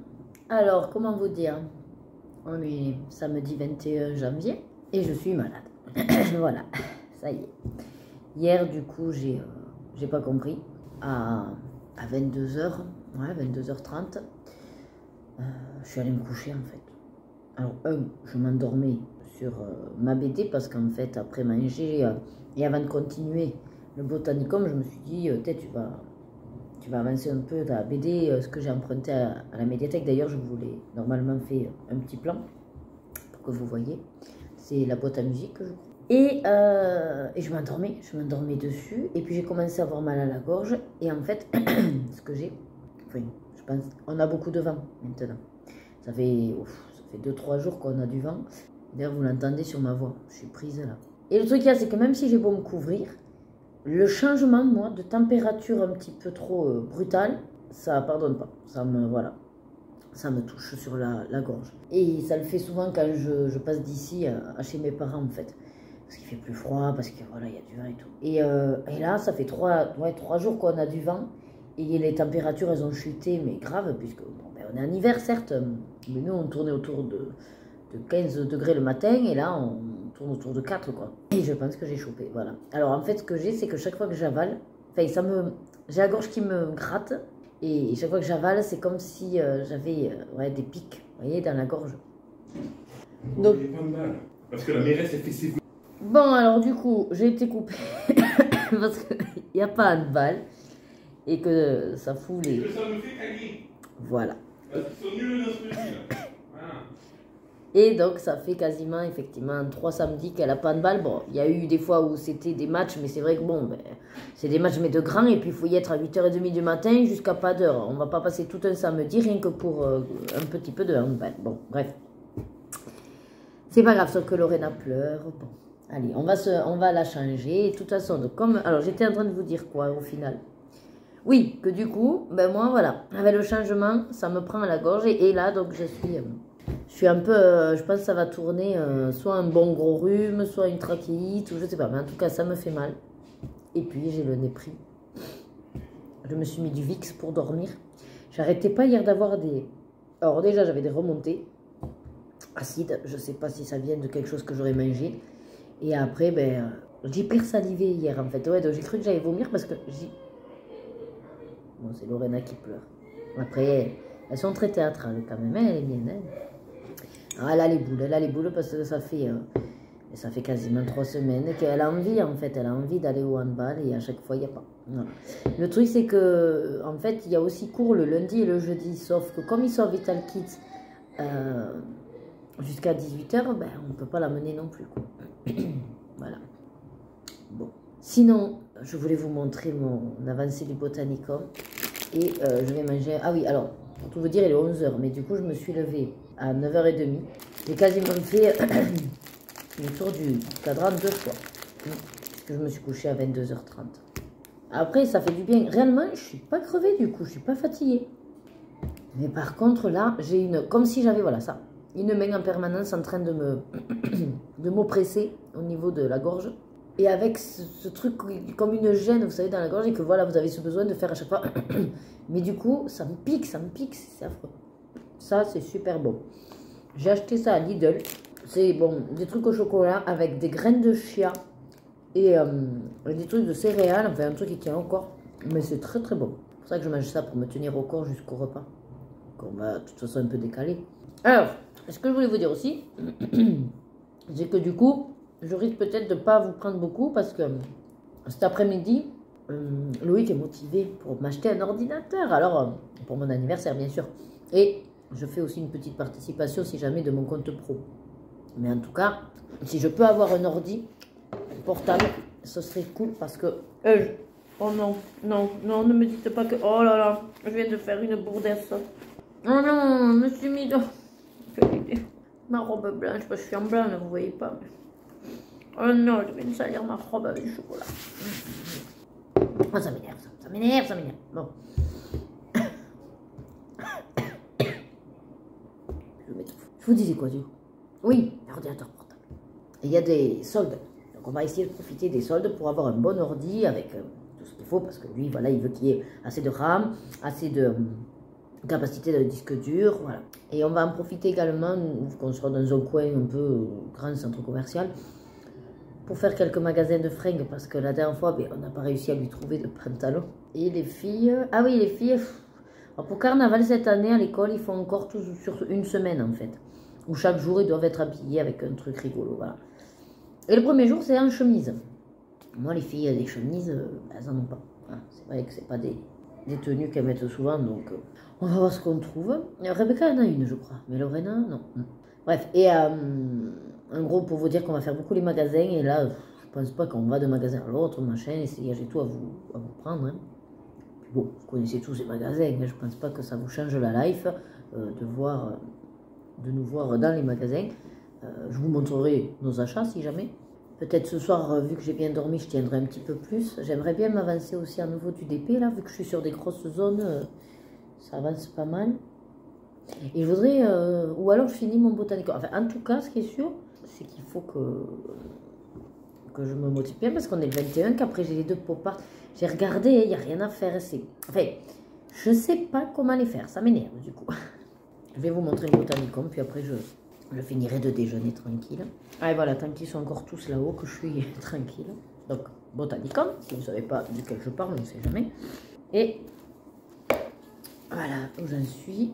Alors, comment vous dire? On est samedi 21 janvier et je suis malade. Voilà, ça y est. Hier, du coup, j'ai pas compris. À 22h, ouais, 22h30, je suis allée me coucher en fait. Alors, je m'endormais sur ma BD parce qu'en fait, après manger et avant de continuer le botanicum, je me suis dit, peut-être tu vas avancer un peu ta BD, ce que j'ai emprunté à la médiathèque. D'ailleurs, je vous l'ai normalement fait un petit plan pour que vous voyez. C'est la boîte à musique, je crois. Et je m'endormais dessus. Et puis j'ai commencé à avoir mal à la gorge. Et en fait, ce que j'ai, enfin, je pense, on a beaucoup de vent maintenant. Ça fait 2-3 jours qu'on a du vent. D'ailleurs, vous l'entendez sur ma voix. Je suis prise là. Et le truc, c'est que même si j'ai beau me couvrir, le changement, moi, de température un petit peu trop brutal, ça pardonne pas. Ça me touche sur la gorge. Et ça le fait souvent quand je passe d'ici à chez mes parents, en fait. Parce qu'il fait plus froid, parce que voilà, il y a du vent et tout. Et là, ça fait 3 jours qu'on a du vent. Et les températures, elles ont chuté, mais grave, puisque bon, ben, on est en hiver, certes. Mais nous, on tournait autour de 15 degrés le matin. Et là, on tourne autour de 4, quoi. Et je pense que j'ai chopé, voilà. Alors, en fait, ce que j'ai, c'est que chaque fois que j'avale, enfin, j'ai la gorge qui me gratte. Et chaque fois que j'avale, c'est comme si j'avais des pics, vous voyez, dans la gorge. Donc, il n'y a pas de mal. Parce que la mairesse, elle fait ses... Bon, alors du coup, j'ai été coupée parce qu'il n'y a pas de balle et que ça fout les... Ça me fait caguer. Voilà. Parce qu'ils sont nuls dans ce pays, là. Voilà. Et donc, ça fait quasiment, effectivement, 3 samedis qu'elle n'a pas de balle. Bon, il y a eu des fois où c'était des matchs, mais c'est vrai que bon, ben, c'est des matchs, mais de grands, et puis il faut y être à 8h30 du matin jusqu'à pas d'heure. On va pas passer tout un samedi rien que pour un petit peu de handball. Bon, bref. C'est pas grave, sauf que Lorena pleure. Bon, allez, on va la changer. Et de toute façon, alors, j'étais en train de vous dire quoi, au final? Oui, que du coup, ben moi, voilà, avec le changement, ça me prend à la gorge. Et là, donc, je suis un peu, je pense que ça va tourner soit un bon gros rhume, soit une trachéite, ou je sais pas, mais en tout cas, ça me fait mal. Et puis, j'ai le nez pris. Je me suis mis du Vicks pour dormir. J'arrêtais pas hier d'avoir des... Alors déjà, j'avais des remontées acides. Je sais pas si ça vient de quelque chose que j'aurais mangé. Et après, ben, j'ai hyper salivé hier, en fait. Ouais, donc j'ai cru que j'allais vomir parce que j'ai... Bon, c'est Lorena qui pleure. Après, elles sont très théâtrales quand même, hein, les miennes. Hein. Alors, elle a les boules parce que ça fait quasiment 3 semaines qu'elle a envie, en fait. Elle a envie d'aller au handball et à chaque fois, il n'y a pas. Voilà. Le truc, c'est que, en fait, il y a aussi cours le lundi et le jeudi. Sauf que comme ils sont à Vital Kids jusqu'à 18h, ben, on ne peut pas la mener non plus. Quoi. Voilà. Bon. Sinon, je voulais vous montrer mon avancée du botanicum. Et je vais manger... Ah oui, alors, pour tout vous dire, il est 11h. Mais du coup, je me suis levée à 9h30. J'ai quasiment fait le tour du cadran 2 fois. Parce que je me suis couchée à 22h30. Après, ça fait du bien. Réellement, je ne suis pas crevée du coup. Je ne suis pas fatiguée. Mais par contre, là, j'ai une... Comme si j'avais, voilà, ça. Une main en permanence en train de m'oppresser au niveau de la gorge. Et avec ce truc comme une gêne, vous savez, dans la gorge, et que voilà, vous avez ce besoin de faire à chaque fois. Mais du coup, ça me pique, c'est affreux. Ça, c'est super bon. J'ai acheté ça à Lidl. C'est bon, des trucs au chocolat avec des graines de chia et des trucs de céréales, enfin un truc qui tient au corps. Mais c'est très très bon. C'est pour ça que je mange ça pour me tenir au corps jusqu'au repas. Qu'on va de toute façon un peu décaler. Alors, ce que je voulais vous dire aussi, c'est que du coup, je risque peut-être de ne pas vous prendre beaucoup parce que cet après-midi, Loïc est motivé pour m'acheter un ordinateur. Alors, pour mon anniversaire, bien sûr. Et je fais aussi une petite participation, si jamais, de mon compte pro. Mais en tout cas, si je peux avoir un ordi portable, ce serait cool parce que... Oh non, non, non, ne me dites pas que... Oh là là, je viens de faire une bourdesse. Oh non, je me suis mis dans... Ma robe blanche, parce que je suis en blanc, là, vous voyez pas. Oh non, je viens de salir ma robe avec du chocolat. Oh, ça m'énerve, ça m'énerve, ça m'énerve. Bon. Je vous disais quoi, du coup? Oui, ordinateur portable. Et il y a des soldes. Donc on va essayer de profiter des soldes pour avoir un bon ordi avec tout ce qu'il faut. Parce que lui, voilà, il veut qu'il y ait assez de RAM, assez de capacité de disque dur, voilà. Et on va en profiter également, vu qu'on sera dans un coin un peu grand centre commercial, pour faire quelques magasins de fringues, parce que la dernière fois, on n'a pas réussi à lui trouver de pantalon. Et les filles, ah oui, les filles, alors pour carnaval cette année à l'école, ils font encore tout sur une semaine en fait, où chaque jour ils doivent être habillés avec un truc rigolo, voilà. Et le premier jour, c'est en chemise. Moi, les filles, des chemises, elles n'en ont pas. Voilà. C'est vrai que c'est pas des tenues qu'elles mettent souvent, donc on va voir ce qu'on trouve. Rebecca en a une, je crois, mais Lorena, non. Bref, et en gros, pour vous dire qu'on va faire beaucoup les magasins, et là, je pense pas qu'on va de magasin à l'autre, machin, et j'ai tout à vous prendre. Hein. Puis bon, vous connaissez tous ces magasins, hein, je pense pas que ça vous change la life de nous voir dans les magasins. Je vous montrerai nos achats si jamais. Peut-être ce soir, vu que j'ai bien dormi, je tiendrai un petit peu plus. J'aimerais bien m'avancer aussi à nouveau du DP, là, vu que je suis sur des grosses zones, ça avance pas mal. Et je voudrais, ou alors je finis mon botanique. Enfin, en tout cas, ce qui est sûr, c'est qu'il faut que je me motive bien, parce qu'on est le 21, qu'après j'ai les 2 pop-art. J'ai regardé, il n'y a rien à faire. Enfin, je sais pas comment les faire, ça m'énerve du coup. Je vais vous montrer le botanicum, puis après je finirai de déjeuner tranquille. Ah, et voilà, tant qu'ils sont encore tous là-haut, que je suis tranquille. Donc, botanicum, si vous ne savez pas duquel je parle, on ne sait jamais. Et voilà où j'en suis.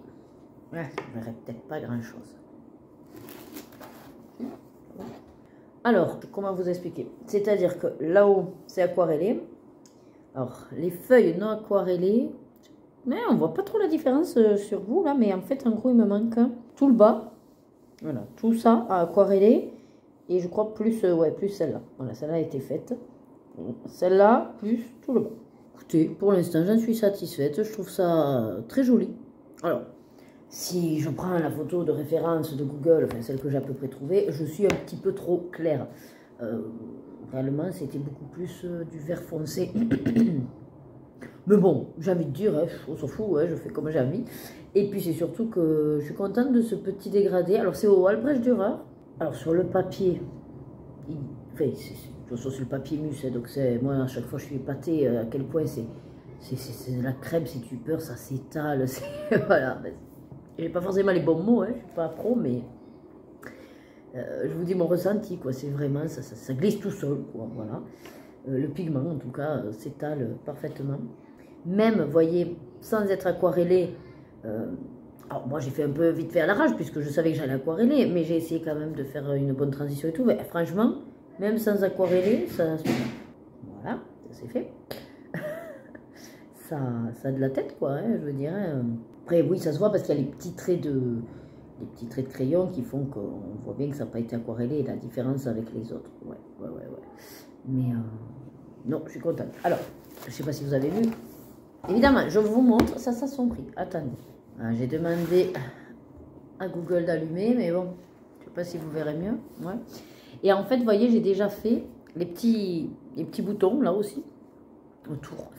Ouais, je ne verrai peut-être pas grand-chose. Alors, comment vous expliquer? C'est-à-dire que là-haut, c'est aquarellé. Alors, les feuilles non aquarellées, mais on voit pas trop la différence sur vous, là. Mais en fait, en gros, il me manque tout le bas. Voilà, tout ça à aquareller. Et je crois plus celle-là. Voilà, celle-là a été faite. Celle-là, plus tout le bas. Écoutez, pour l'instant, j'en suis satisfaite. Je trouve ça très joli. Alors, si je prends la photo de référence de Google, enfin celle que j'ai à peu près trouvée, je suis un petit peu trop claire. Réellement, c'était beaucoup plus du vert foncé. Mais bon, j'ai envie de dire, hein, on s'en fout, ouais, je fais comme j'ai envie. Et puis c'est surtout que je suis contente de ce petit dégradé. Alors c'est au Albrecht Dürer. Alors sur le papier, enfin, de toute façon c'est le papier mus, hein, donc moi à chaque fois je suis épatée à quel point c'est de la crème, si tu peur, ça s'étale. Voilà. J'ai pas forcément les bons mots, hein, je suis pas pro, mais je vous dis mon ressenti, quoi. C'est vraiment, ça glisse tout seul, quoi, voilà. Le pigment, en tout cas, s'étale parfaitement. Même, vous voyez, sans être aquarellé, alors moi j'ai fait un peu vite fait à l'arrache, puisque je savais que j'allais aquareller, mais j'ai essayé quand même de faire une bonne transition et tout. Mais franchement, même sans aquareller, ça voilà, ça c'est fait. ça a de la tête, quoi, hein, je veux dire. Après, oui, ça se voit parce qu'il y a les petits traits de crayon qui font qu'on voit bien que ça n'a pas été aquarellé, la différence avec les autres. Ouais. Mais non, je suis contente. Alors, je ne sais pas si vous avez vu. Évidemment, je vous montre, ça son prix. Attendez. J'ai demandé à Google d'allumer, mais bon, je ne sais pas si vous verrez mieux. Ouais. Et en fait, vous voyez, j'ai déjà fait les petits boutons, là aussi, autour.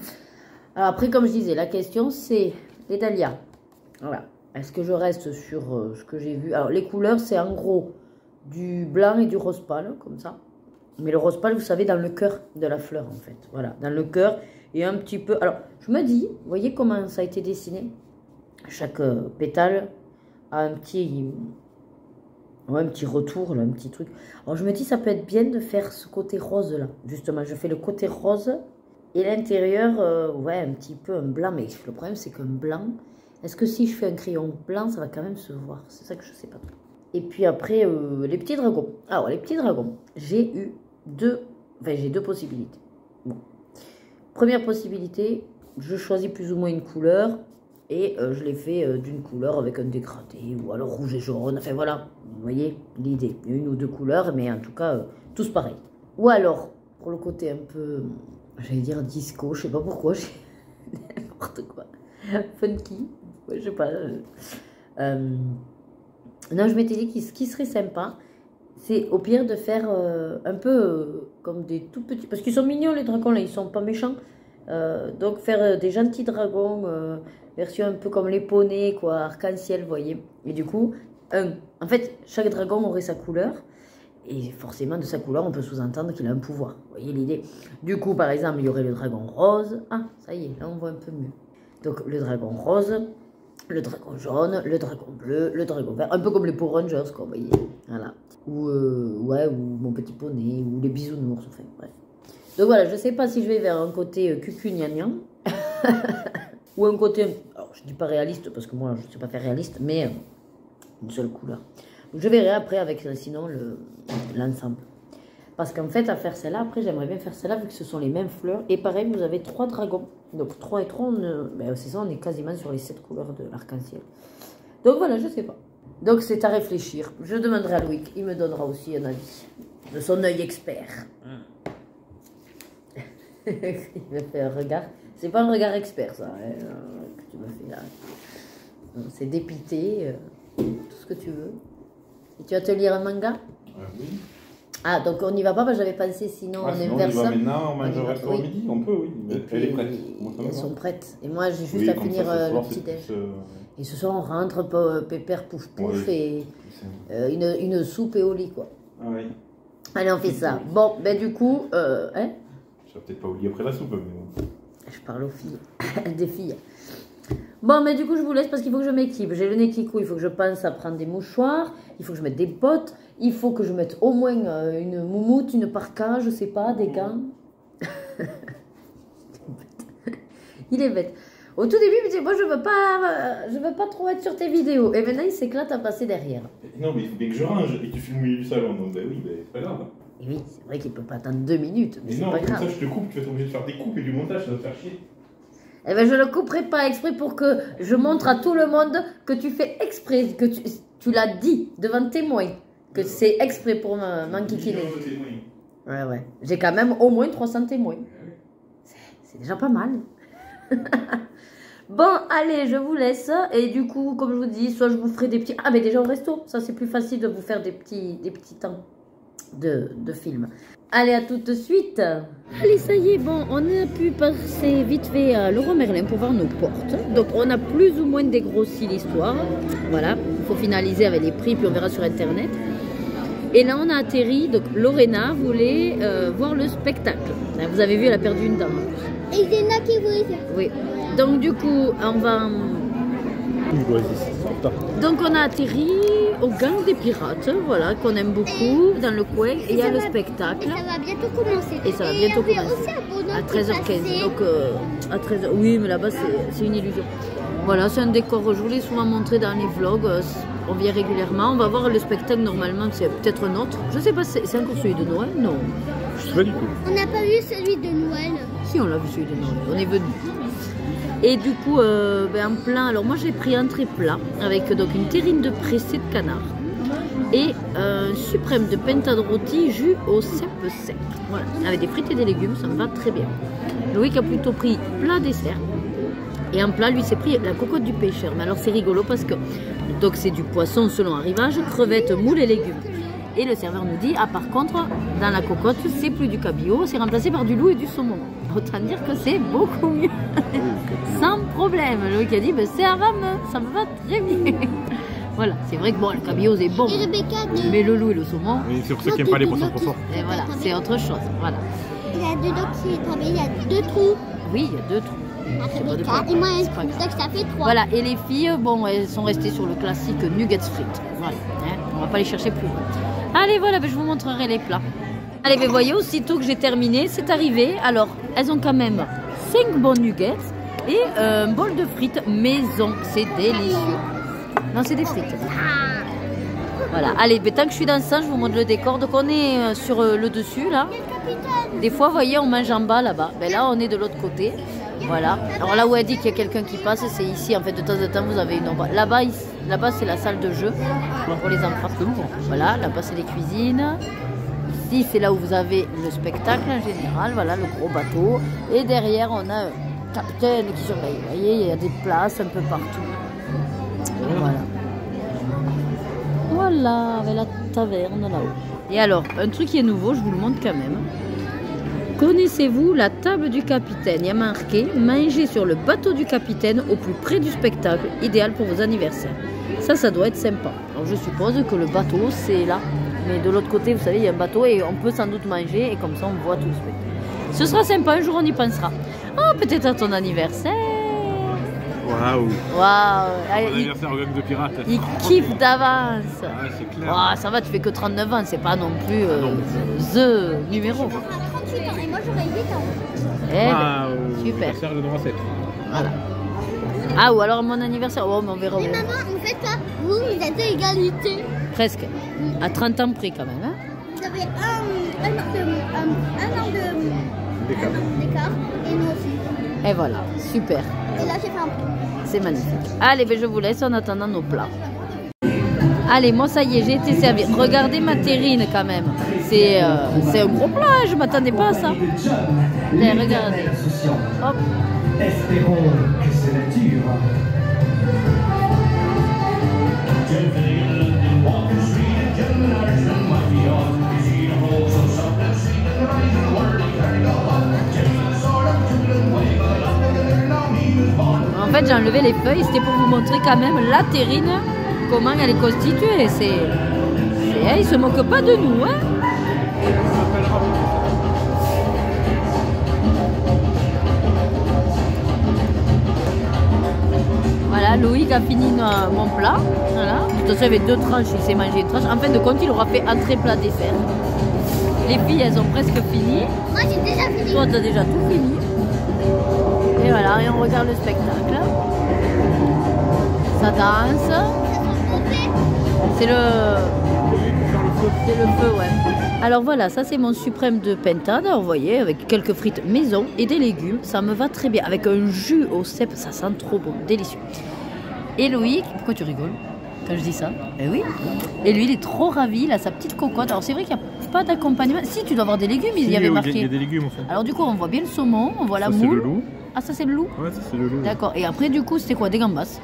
Alors après, comme je disais, la question, c'est les dahlias. Voilà. Est-ce que je reste sur ce que j'ai vu? Alors, les couleurs, c'est en gros du blanc et du rose pâle, comme ça. Mais le rose pâle, vous savez, dans le cœur de la fleur, en fait. Voilà, dans le cœur. Et un petit peu... Alors, je me dis, vous voyez comment ça a été dessiné? Chaque pétale a un petit retour, là, un petit truc. Alors, je me dis, ça peut être bien de faire ce côté rose-là. Justement, je fais le côté rose et l'intérieur, ouais, un petit peu un blanc. Mais le problème, c'est qu'un blanc... Est-ce que si je fais un crayon blanc, ça va quand même se voir? C'est ça que je sais pas trop. Et puis après, les petits dragons. Alors, les petits dragons, j'ai deux possibilités. Bon. Première possibilité, je choisis plus ou moins une couleur et je l'ai fait d'une couleur avec un dégradé ou alors rouge et jaune. Enfin voilà, vous voyez l'idée. Il y a une ou deux couleurs, mais en tout cas, tous pareils. Ou alors, pour le côté un peu, j'allais dire disco, je sais pas pourquoi, j'ai n'importe quoi. Funky, ouais, je sais pas. Non, je m'étais dit que ce qui serait sympa, c'est au pire de faire un peu comme des tout petits... Parce qu'ils sont mignons les dragons là, ils sont pas méchants. Donc faire des gentils dragons, version un peu comme les poneys, quoi, arc-en-ciel, vous voyez. Et du coup, en fait, chaque dragon aurait sa couleur. Et forcément, de sa couleur, on peut sous-entendre qu'il a un pouvoir. Vous voyez l'idée? Du coup, par exemple, il y aurait le dragon rose. Ah, ça y est, là on voit un peu mieux. Donc le dragon rose, le dragon jaune, le dragon bleu, le dragon vert, un peu comme les Power Rangers, quoi, vous voyez. Voilà. Ou, ouais, ou mon petit poney, ou les bisounours, enfin, bref. Donc voilà, je sais pas si je vais vers un côté cucu gnagnan, ou un côté, alors je dis pas réaliste, parce que moi je sais pas faire réaliste, mais une seule couleur. Donc je verrai après avec sinon l'ensemble. Parce qu'en fait, à faire celle-là, après j'aimerais bien faire celle-là, vu que ce sont les mêmes fleurs. Et pareil, vous avez 3 dragons. Donc 3 et 3, c'est ça, on est quasiment sur les 7 couleurs de l'arc-en-ciel. Donc voilà, je sais pas. Donc c'est à réfléchir. Je demanderai à Loïc, il me donnera aussi un avis. De son œil expert. Il me fait un regard. C'est pas un regard expert, ça, hein, que tu me fais là. C'est dépité, tout ce que tu veux. Et tu vas te lire un manga? Oui. Ah, donc on n'y va pas, parce que j'avais pensé, sinon on est vers ça. Maintenant, on mange au restaurant midi, on peut, oui. Elle est prête. Elles sont prêtes. Et moi, j'ai juste à finir le petit-déj. Et ce soir, on rentre, pépère, pouf, pouf, et une soupe et au lit, quoi. Ah oui. Allez, on fait ça. Bon, ben du coup, hein? Je vais peut-être pas oublier après la soupe, mais bon. Je parle aux filles, des filles. Bon, mais du coup, je vous laisse parce qu'il faut que je m'équipe. J'ai le nez qui coule, il faut que je pense à prendre des mouchoirs, il faut que je mette des bottes, il faut que je mette au moins une moumoute, une parka, je sais pas, des gants. Il est bête. Au tout début, il me dit, moi, je veux pas trop être sur tes vidéos. Et maintenant, il s'éclate à passer derrière. Non, mais il faut bien que je range et que tu filmes au milieu du salon. Donc, ben oui, ben, c'est pas grave. Et oui, c'est vrai qu'il peut pas attendre 2 minutes, mais c'est non, pas grave. Ça, je te coupe, tu vas être obligé de faire des coupes et du montage, ça va te faire chier. Eh ben, je ne le couperai pas exprès pour que je montre à tout le monde que tu fais exprès, que tu l'as dit devant témoin, que c'est exprès pour m'enquiquiner. Ouais, ouais. J'ai quand même au moins 300 témoins. C'est déjà pas mal. Bon, allez, je vous laisse. Et du coup, comme je vous dis, soit je vous ferai des petits... Ah, mais déjà au resto, ça c'est plus facile de vous faire des petits temps de film. Allez, à tout de suite. Allez, ça y est, bon, on a pu passer vite fait à Leroy Merlin pour voir nos portes. Donc, on a plus ou moins dégrossi l'histoire. Voilà, il faut finaliser avec les prix, puis on verra sur Internet. Et là, on a atterri. Donc, Lorena voulait voir le spectacle. Vous avez vu, elle a perdu une dent. Et Zéna qui voulait faire. Oui. Donc, du coup, on va... Donc on a atterri au gang des pirates, voilà, qu'on aime beaucoup, dans le coin, et il y a le spectacle. Et ça va bientôt commencer. Et ça va bientôt commencer. À 13h15, donc à 13h, oui, mais là-bas c'est une illusion. Voilà, c'est un décor, je vous l'ai souvent montré dans les vlogs, on vient régulièrement, on va voir le spectacle normalement, c'est peut-être un autre. Je sais pas, c'est encore celui de Noël? Non. Je sais pas du tout. On n'a pas vu celui de Noël. Si, on l'a vu celui de Noël, on est venu. Et du coup, en plat, alors moi j'ai pris entrée plat avec donc une terrine de pressé de canard et un suprême de pintade rôti jus au cèpe sec. Voilà, avec des frites et des légumes, ça me va très bien. Loïc a plutôt pris plat dessert et en plat, lui s'est pris la cocotte du pêcheur. Mais alors c'est rigolo parce que donc c'est du poisson selon arrivage, crevettes, moules et légumes. Et le serveur nous dit, ah par contre, dans la cocotte, c'est plus du cabillaud, c'est remplacé par du loup et du saumon. Autant dire que c'est beaucoup mieux. Sans problème. Loïc a dit, ben, ça me va très bien. Voilà, c'est vrai que bon, le cabillaud c'est bon. Et Rebecca dit... Mais le loup et le saumon... Oui, c'est pour ceux qui n'aiment pas les poissons trop forts. Et voilà, c'est autre chose. Voilà. Il y a deux dents qui travaillent, il y a 2 trous. Oui, il y a 2 trous. Rebecca et moi, donc ça fait 3. Voilà, et les filles, bon, elles sont restées sur le classique nuggets frites. Voilà, hein, on va pas les chercher plus loin. Allez, voilà, ben, je vous montrerai les plats. Allez, vous voyez, aussitôt que j'ai terminé, c'est arrivé. Alors, elles ont quand même 5 bons nuggets et un bol de frites maison. C'est délicieux. Non, c'est des frites. Voilà, allez, ben, tant que je suis dans ça, je vous montre le décor. Donc, on est sur le dessus, là. Des fois, vous voyez, on mange en bas, là-bas. Ben, là, on est de l'autre côté. Voilà. Alors, là où elle dit qu'il y a quelqu'un qui passe, c'est ici. En fait, de temps en temps, vous avez une ombre. Là-bas, c'est la salle de jeu pour les enfants. Voilà, là-bas, c'est les cuisines. Ici, c'est là où vous avez le spectacle en général. Voilà, le gros bateau. Et derrière, on a un capitaine qui surveille. Vous voyez, il y a des places un peu partout. Voilà. Voilà, avec la taverne là-haut. Et alors, un truc qui est nouveau, je vous le montre quand même. Connaissez-vous la table du capitaine? Il y a marqué « Manger sur le bateau du capitaine au plus près du spectacle, idéal pour vos anniversaires ». Ça doit être sympa. Alors je suppose que le bateau, c'est là. Mais de l'autre côté, vous savez, il y a un bateau et on peut sans doute manger et comme ça, on voit tout le spectacle. Ce sera sympa, un jour on y pensera. Oh, peut-être à ton anniversaire. Waouh. Waouh. Bon anniversaire au gang de pirates. Il kiffe d'avance. Ah, c'est clair. Waouh, ça va, tu fais que 39 ans, c'est pas non plus non. the numéro. J'aurai 38 ans et moi j'aurai 8 ans. Eh ben, Waouh. super. Anniversaire de Nora 7. Voilà. Ah, ou alors mon anniversaire. Oh, mais on verra. Mais maman, en fait là, vous êtes à égalité. Presque. À 30 ans près quand même. Hein. Vous avez un an d'écart et nous aussi. Et voilà, super. Et là j'ai fait un peu. C'est magnifique. Allez, ben, je vous laisse en attendant nos plats. Allez, moi ça y est, j'ai été servie. Regardez ma terrine quand même. C'est un gros plat, je m'attendais pas à ça. Allez, regardez. Hop. Espérons que cela dure. En fait, j'ai enlevé les feuilles, c'était pour vous montrer quand même la terrine, comment elle est constituée. Ils se moquent pas de nous, hein. Voilà, Loïc a fini mon plat. Voilà. De toute façon, il y avait 2 tranches, il s'est mangé une tranche. En fin de compte, il aura fait entrée, plat, dessert. Les filles, elles ont presque fini. Moi j'ai déjà fini. Toi, tu as déjà tout fini. Et voilà, et on regarde le spectacle. Ça danse. C'est le feu, ouais. Alors voilà, ça c'est mon suprême de pentade, vous voyez, avec quelques frites maison et des légumes. Ça me va très bien. Avec un jus au cèpe, ça sent trop bon, délicieux. Et Loïc, pourquoi tu rigoles quand je dis ça? Eh oui. Et lui, il est trop ravi, il a sa petite cocotte. Alors c'est vrai qu'il n'y a pas d'accompagnement. Si, tu dois avoir des légumes, il y avait marqué. Il y a des légumes en fait. Alors du coup, on voit bien le saumon, on voit la Ça, moule. c'est le loup. Ah, ça c'est le loup? Ouais, ça c'est le loup. D'accord. Et après, du coup, c'était quoi? Des gambas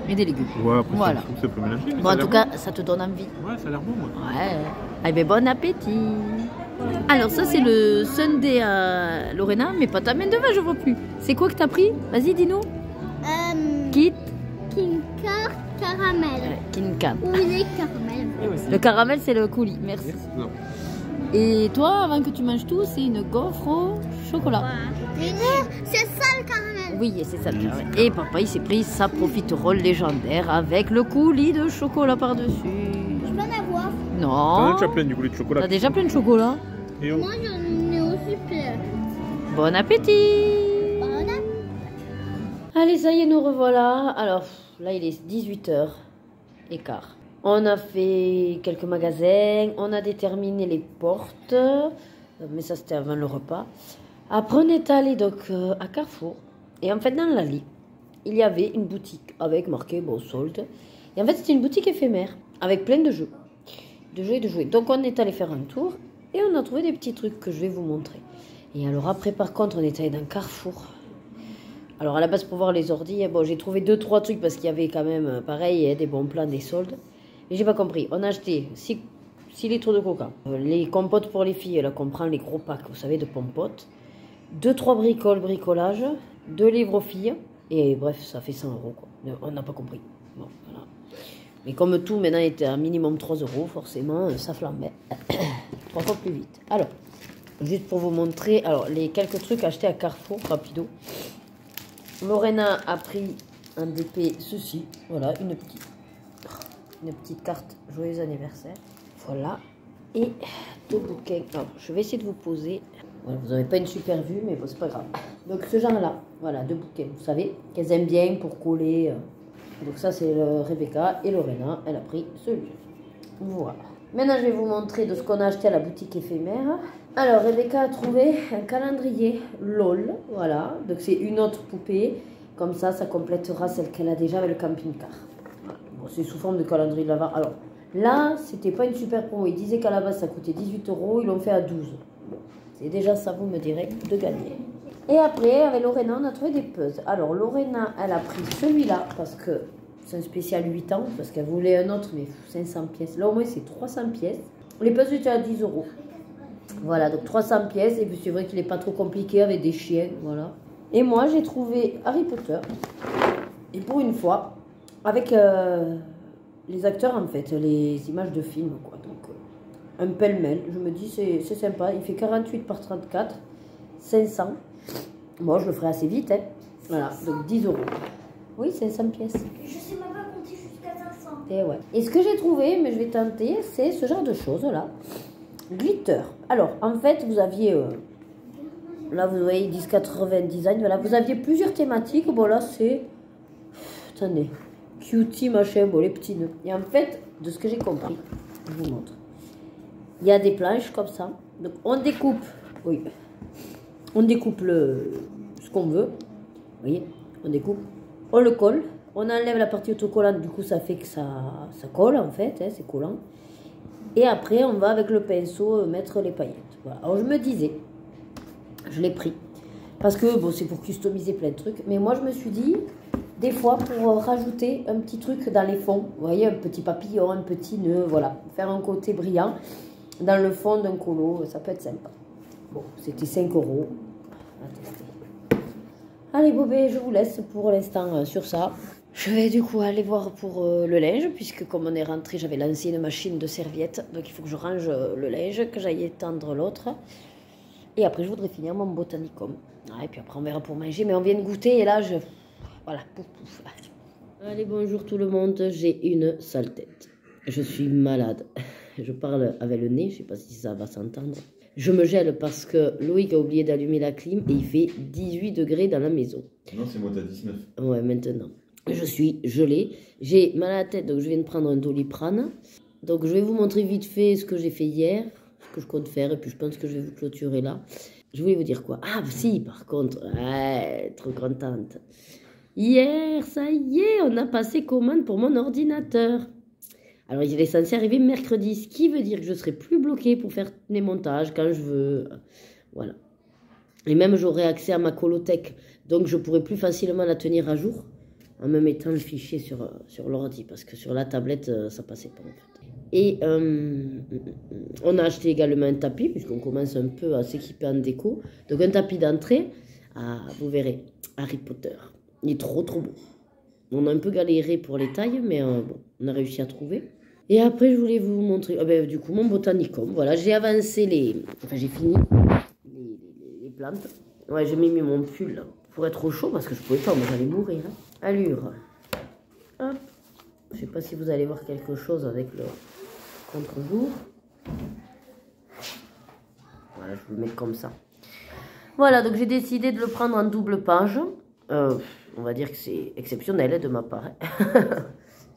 et des légumes. Ouais, après Voilà. ça peut mélanger. mais Bon, ça en a tout l'air cas, ça te donne envie. bon. Ouais, ça a l'air bon, moi. Ouais. Eh bien, bon appétit. Alors, ça, c'est le sundae à Lorena, mais pas ta main de vache, je vois plus. C'est quoi que t'as pris? Vas-y, dis-nous. Kit. Kinkar caramel. Kinkan. Ou les caramel. Le caramel, c'est le coulis. Merci. Non. Et toi, avant que tu manges tout, c'est une gaufre au chocolat. Mais non, c'est ça le caramel. Oui, c'est ça le caramel. Et papa, il s'est pris sa profiterole légendaire avec le coulis de chocolat par-dessus. Je peux en avoir. T'en as Non. déjà plein du coulis de chocolat. T'as déjà plein de chocolat. Et oh. Moi j'en ai aussi plein. Bon appétit. Voilà. Allez, ça y est, nous revoilà. Alors, là, il est 18h15. On a fait quelques magasins, on a déterminé les portes, mais ça, c'était avant le repas. Après, on est allé donc à Carrefour. Et en fait, dans l'allée, il y avait une boutique avec marqué bon, solde. Et en fait, c'était une boutique éphémère avec plein de jeux. De jeux et de jouets. Donc, on est allé faire un tour et on a trouvé des petits trucs que je vais vous montrer. Et alors, après, par contre, on est allé dans Carrefour. Alors, à la base, pour voir les ordis, bon, j'ai trouvé 2-3 trucs parce qu'il y avait quand même, pareil, des bons plans, des soldes. Mais j'ai pas compris. On a acheté 6 litres de coca. Les compotes pour les filles, là, qu'on prend les gros packs, vous savez, de pompotes. 2-3 bricolage. 2 livres aux filles. Et bref, ça fait 100 €, quoi. On n'a pas compris. Bon, voilà. Mais comme tout, maintenant, était à minimum 3 €, forcément, ça flambait. 3 fois plus vite. Alors, juste pour vous montrer, alors, les quelques trucs achetés à Carrefour, rapido. Lorena a pris un DP, ceci. Voilà, une petite carte joyeux anniversaire. Voilà. Et 2 bouquins. Alors, je vais essayer de vous poser. Voilà, vous n'avez pas une super vue, mais bon, c'est pas grave. Donc, ce genre-là, voilà, 2 bouquins. Vous savez, qu'elles aiment bien pour coller. Donc, ça, c'est Rebecca. Et Lorena, elle a pris celui-là. Voilà. Maintenant, je vais vous montrer de ce qu'on a acheté à la boutique éphémère. Alors, Rebecca a trouvé un calendrier LOL. Voilà. Donc, c'est une autre poupée. Comme ça, ça complétera celle qu'elle a déjà avec le camping-car. Bon, c'est sous forme de calendrier de l'Avent. Alors, là, c'était pas une super promo. Ils disaient qu'à la base, ça coûtait 18 €. Ils l'ont fait à 12. Bon, c'est déjà ça, vous me direz, de gagner. Et après, avec Lorena, on a trouvé des puzzles. Alors, Lorena, elle a pris celui-là parce que c'est un spécial 8 ans. Parce qu'elle voulait un autre, mais 500 pièces. Là, au moins, c'est 300 pièces. Les puzzles étaient à 10 €. Voilà, donc 300 pièces. Et puis, c'est vrai qu'il n'est pas trop compliqué avec des chiens. Voilà. Et moi, j'ai trouvé Harry Potter. Et pour une fois, avec les acteurs, en fait, les images de films, quoi. Donc, un pêle-mêle. Je me dis, c'est sympa. Il fait 48 par 34, 500. Moi, je le ferai assez vite, hein. Voilà, donc 10 €. Oui, c'est 100 pièces. Je sais même pas compter jusqu'à 500. Et ouais. Et ce que j'ai trouvé, mais je vais tenter, c'est ce genre de choses là. Glitter. Alors, en fait, vous aviez... là, vous voyez, 10,90 design. Voilà, vous aviez plusieurs thématiques. Bon, là, c'est... Attendez. Cutie, machin, bon, les petits nœuds. Et en fait, de ce que j'ai compris, je vous montre. Il y a des planches comme ça. Donc, on découpe... Oui. On découpe ce qu'on veut. Vous voyez, on découpe. On le colle. On enlève la partie autocollante. Du coup, ça fait que ça colle, en fait. Hein, c'est collant. Et après, on va avec le pinceau mettre les paillettes. Voilà. Alors, je me disais, je l'ai pris. Parce que, bon, c'est pour customiser plein de trucs. Mais moi, je me suis dit, des fois, pour rajouter un petit truc dans les fonds. Vous voyez, un petit papillon, un petit nœud, voilà. Faire un côté brillant dans le fond d'un colo. Ça peut être sympa. Bon, c'était 5 €. On va tester. Allez, Bobé, je vous laisse pour l'instant sur ça. Je vais du coup aller voir pour le linge, puisque comme on est rentré, j'avais lancé une machine de serviettes. Donc il faut que je range le linge, que j'aille étendre l'autre. Et après, je voudrais finir mon botanicum. Ah, et puis après, on verra pour manger. Mais on vient de goûter et là, voilà, pouf, pouf. Allez, bonjour tout le monde. J'ai une sale tête. Je suis malade. Je parle avec le nez, je ne sais pas si ça va s'entendre. Je me gèle parce que Loïc a oublié d'allumer la clim et il fait 18 degrés dans la maison. Non, c'est moi, t'as 19. Ouais, maintenant. Je suis gelée. J'ai mal à la tête, donc je viens de prendre un Doliprane. Donc je vais vous montrer vite fait ce que j'ai fait hier, ce que je compte faire, et puis je pense que je vais vous clôturer là. Je voulais vous dire quoi? Ah, si, par contre, ouais, trop contente. Hier, ça y est, on a passé commande pour mon ordinateur. Alors, il est censé arriver mercredi, ce qui veut dire que je serai plus bloquée pour faire mes montages quand je veux. Voilà. Et même, j'aurai accès à ma colothèque. Donc, je pourrai plus facilement la tenir à jour en me mettant le fichier sur l'ordi. Parce que sur la tablette, ça passait pas, en fait. Et on a acheté également un tapis, puisqu'on commence un peu à s'équiper en déco. Donc, un tapis d'entrée. Ah, vous verrez, Harry Potter. Il est trop, trop beau. On a un peu galéré pour les tailles, mais bon, on a réussi à trouver. Et après, je voulais vous montrer, du coup, mon botanicum. Voilà, j'ai avancé enfin, j'ai fini les plantes. Ouais, j'ai mis mon pull là, pour être au chaud, parce que je pouvais pas, moi j'allais mourir. Hein. Allure. Hop. Je sais pas si vous allez voir quelque chose avec le contre-jour. Voilà, je vous le mets comme ça. Voilà, donc j'ai décidé de le prendre en double page. On va dire que c'est exceptionnel de ma part. Hein.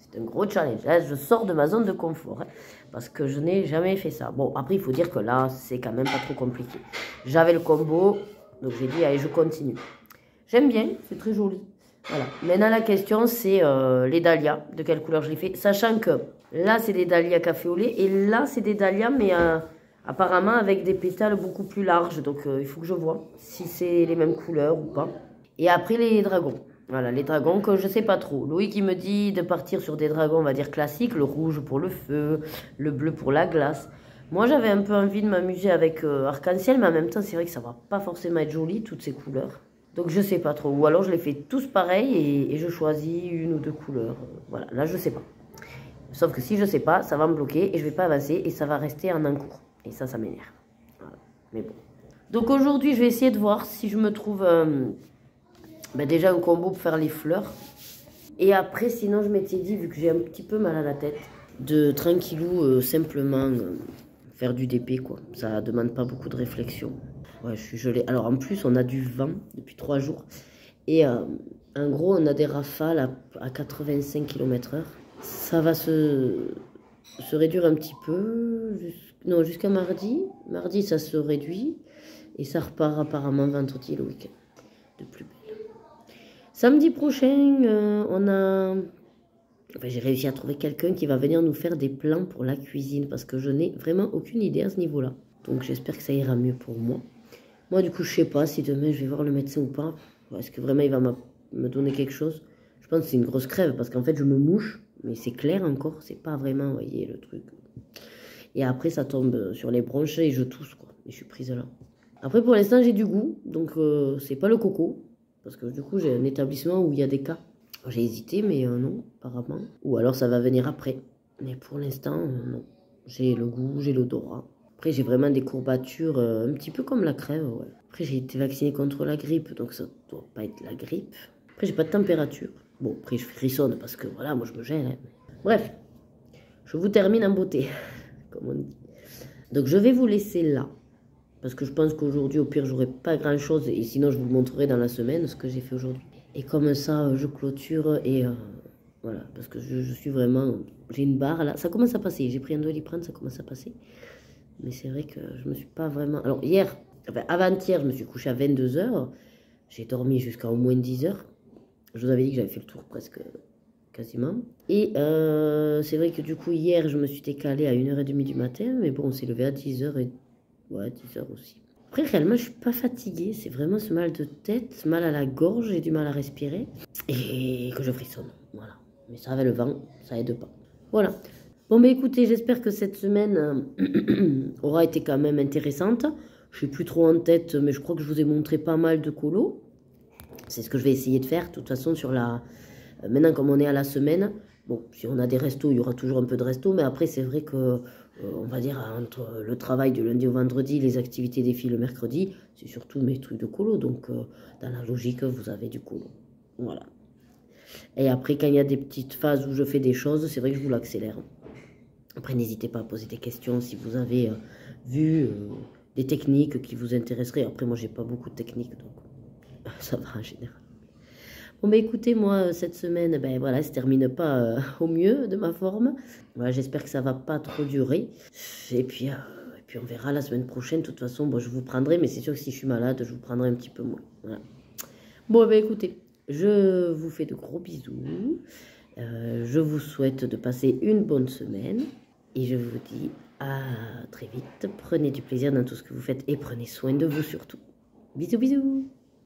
C'est un gros challenge. Là, je sors de ma zone de confort. Hein, parce que je n'ai jamais fait ça. Bon, après, il faut dire que là, c'est quand même pas trop compliqué. J'avais le combo. Donc, j'ai dit, allez, je continue. J'aime bien. C'est très joli. Voilà. Maintenant, la question, c'est les dahlias. De quelle couleur je les fais. Sachant que là, c'est des dahlias café au lait. Et là, c'est des dahlias, mais apparemment avec des pétales beaucoup plus larges. Donc, il faut que je vois si c'est les mêmes couleurs ou pas. Et après, les dragons. Voilà, les dragons que je sais pas trop. Loïc, il me dit de partir sur des dragons, on va dire classiques. Le rouge pour le feu, le bleu pour la glace. Moi, j'avais un peu envie de m'amuser avec arc-en-ciel, mais en même temps, c'est vrai que ça va pas forcément être joli, toutes ces couleurs. Donc, je sais pas trop. Ou alors, je les fais tous pareils et je choisis une ou deux couleurs. Voilà, là, je sais pas. Sauf que si je sais pas, ça va me bloquer et je vais pas avancer et ça va rester en encours. Et ça m'énerve. Voilà. Mais bon. Donc, aujourd'hui, je vais essayer de voir si je me trouve... déjà un combo pour faire les fleurs. Et après, sinon, je m'étais dit, vu que j'ai un petit peu mal à la tête, de tranquillou, simplement faire du DP, quoi. Ça demande pas beaucoup de réflexion. Ouais, je suis gelée. Alors, en plus, on a du vent depuis 3 jours. Et en gros, on a des rafales à 85 km/h. Ça va se réduire un petit peu. Jusqu'à mardi. Mardi, ça se réduit. Et ça repart apparemment vendredi, le week-end. De plus belle. Samedi prochain, j'ai réussi à trouver quelqu'un qui va venir nous faire des plans pour la cuisine parce que je n'ai vraiment aucune idée à ce niveau-là. Donc j'espère que ça ira mieux pour moi. Moi, du coup, je sais pas si demain je vais voir le médecin ou pas. Est-ce que vraiment il va me donner quelque chose? Je pense que c'est une grosse crève parce qu'en fait, je me mouche, mais c'est clair encore. C'est pas vraiment, vous voyez, le truc. Et après, ça tombe sur les bronches et je tousse, quoi. Et je suis prise là. Après, pour l'instant, j'ai du goût. Donc, c'est pas le coco. Parce que du coup, j'ai un établissement où il y a des cas. J'ai hésité, mais non, apparemment. Ou alors, ça va venir après. Mais pour l'instant, non. J'ai le goût, j'ai l'odorat. Après, j'ai vraiment des courbatures, un petit peu comme la crève, ouais. Après, j'ai été vaccinée contre la grippe, donc ça doit pas être la grippe. Après, j'ai pas de température. Bon, après, je frissonne parce que voilà, moi je me gêne. Hein. Bref, je vous termine en beauté, comme on dit. Donc, je vais vous laisser là. Parce que je pense qu'aujourd'hui, au pire, j'aurai pas grand chose. Et sinon, je vous le montrerai dans la semaine ce que j'ai fait aujourd'hui. Et comme ça, je clôture et voilà. Parce que je suis vraiment. J'ai une barre là. Ça commence à passer. J'ai pris un Doliprane, ça commence à passer. Mais c'est vrai que je me suis pas vraiment. Alors, hier, enfin, avant-hier, je me suis couché à 22 h. J'ai dormi jusqu'à au moins 10 h. Je vous avais dit que j'avais fait le tour presque quasiment. Et c'est vrai que du coup, hier, je me suis décalée à 1h30 du matin. Mais bon, on s'est levé à 10 h et. Ouais, 10 h aussi. Après, réellement, je suis pas fatiguée. C'est vraiment ce mal de tête, ce mal à la gorge, j'ai du mal à respirer. Et que je frissonne. Voilà. Mais ça va, le vent, ça aide pas. Voilà. Bon, bah écoutez, j'espère que cette semaine aura été quand même intéressante. Je suis plus trop en tête, mais je crois que je vous ai montré pas mal de colos. C'est ce que je vais essayer de faire. De toute façon, sur la... maintenant, comme on est à la semaine, bon, si on a des restos, il y aura toujours un peu de restos. Mais après, c'est vrai que, on va dire, entre le travail du lundi au vendredi, les activités des filles le mercredi, c'est surtout mes trucs de colo. Donc, dans la logique, vous avez du colo. Voilà. Et après, quand il y a des petites phases où je fais des choses, c'est vrai que je vous l'accélère. Après, n'hésitez pas à poser des questions si vous avez vu des techniques qui vous intéresseraient. Après, moi, j'ai pas beaucoup de techniques, donc ça va en général. Bon, bah écoutez, moi, cette semaine, ben voilà, elle se termine pas au mieux de ma forme. Voilà, j'espère que ça va pas trop durer. Et puis on verra la semaine prochaine. De toute façon, bon, je vous prendrai, mais c'est sûr que si je suis malade, je vous prendrai un petit peu moins. Voilà. Bon, bah écoutez, je vous fais de gros bisous. Je vous souhaite de passer une bonne semaine. Et je vous dis à très vite. Prenez du plaisir dans tout ce que vous faites et prenez soin de vous surtout. Bisous, bisous.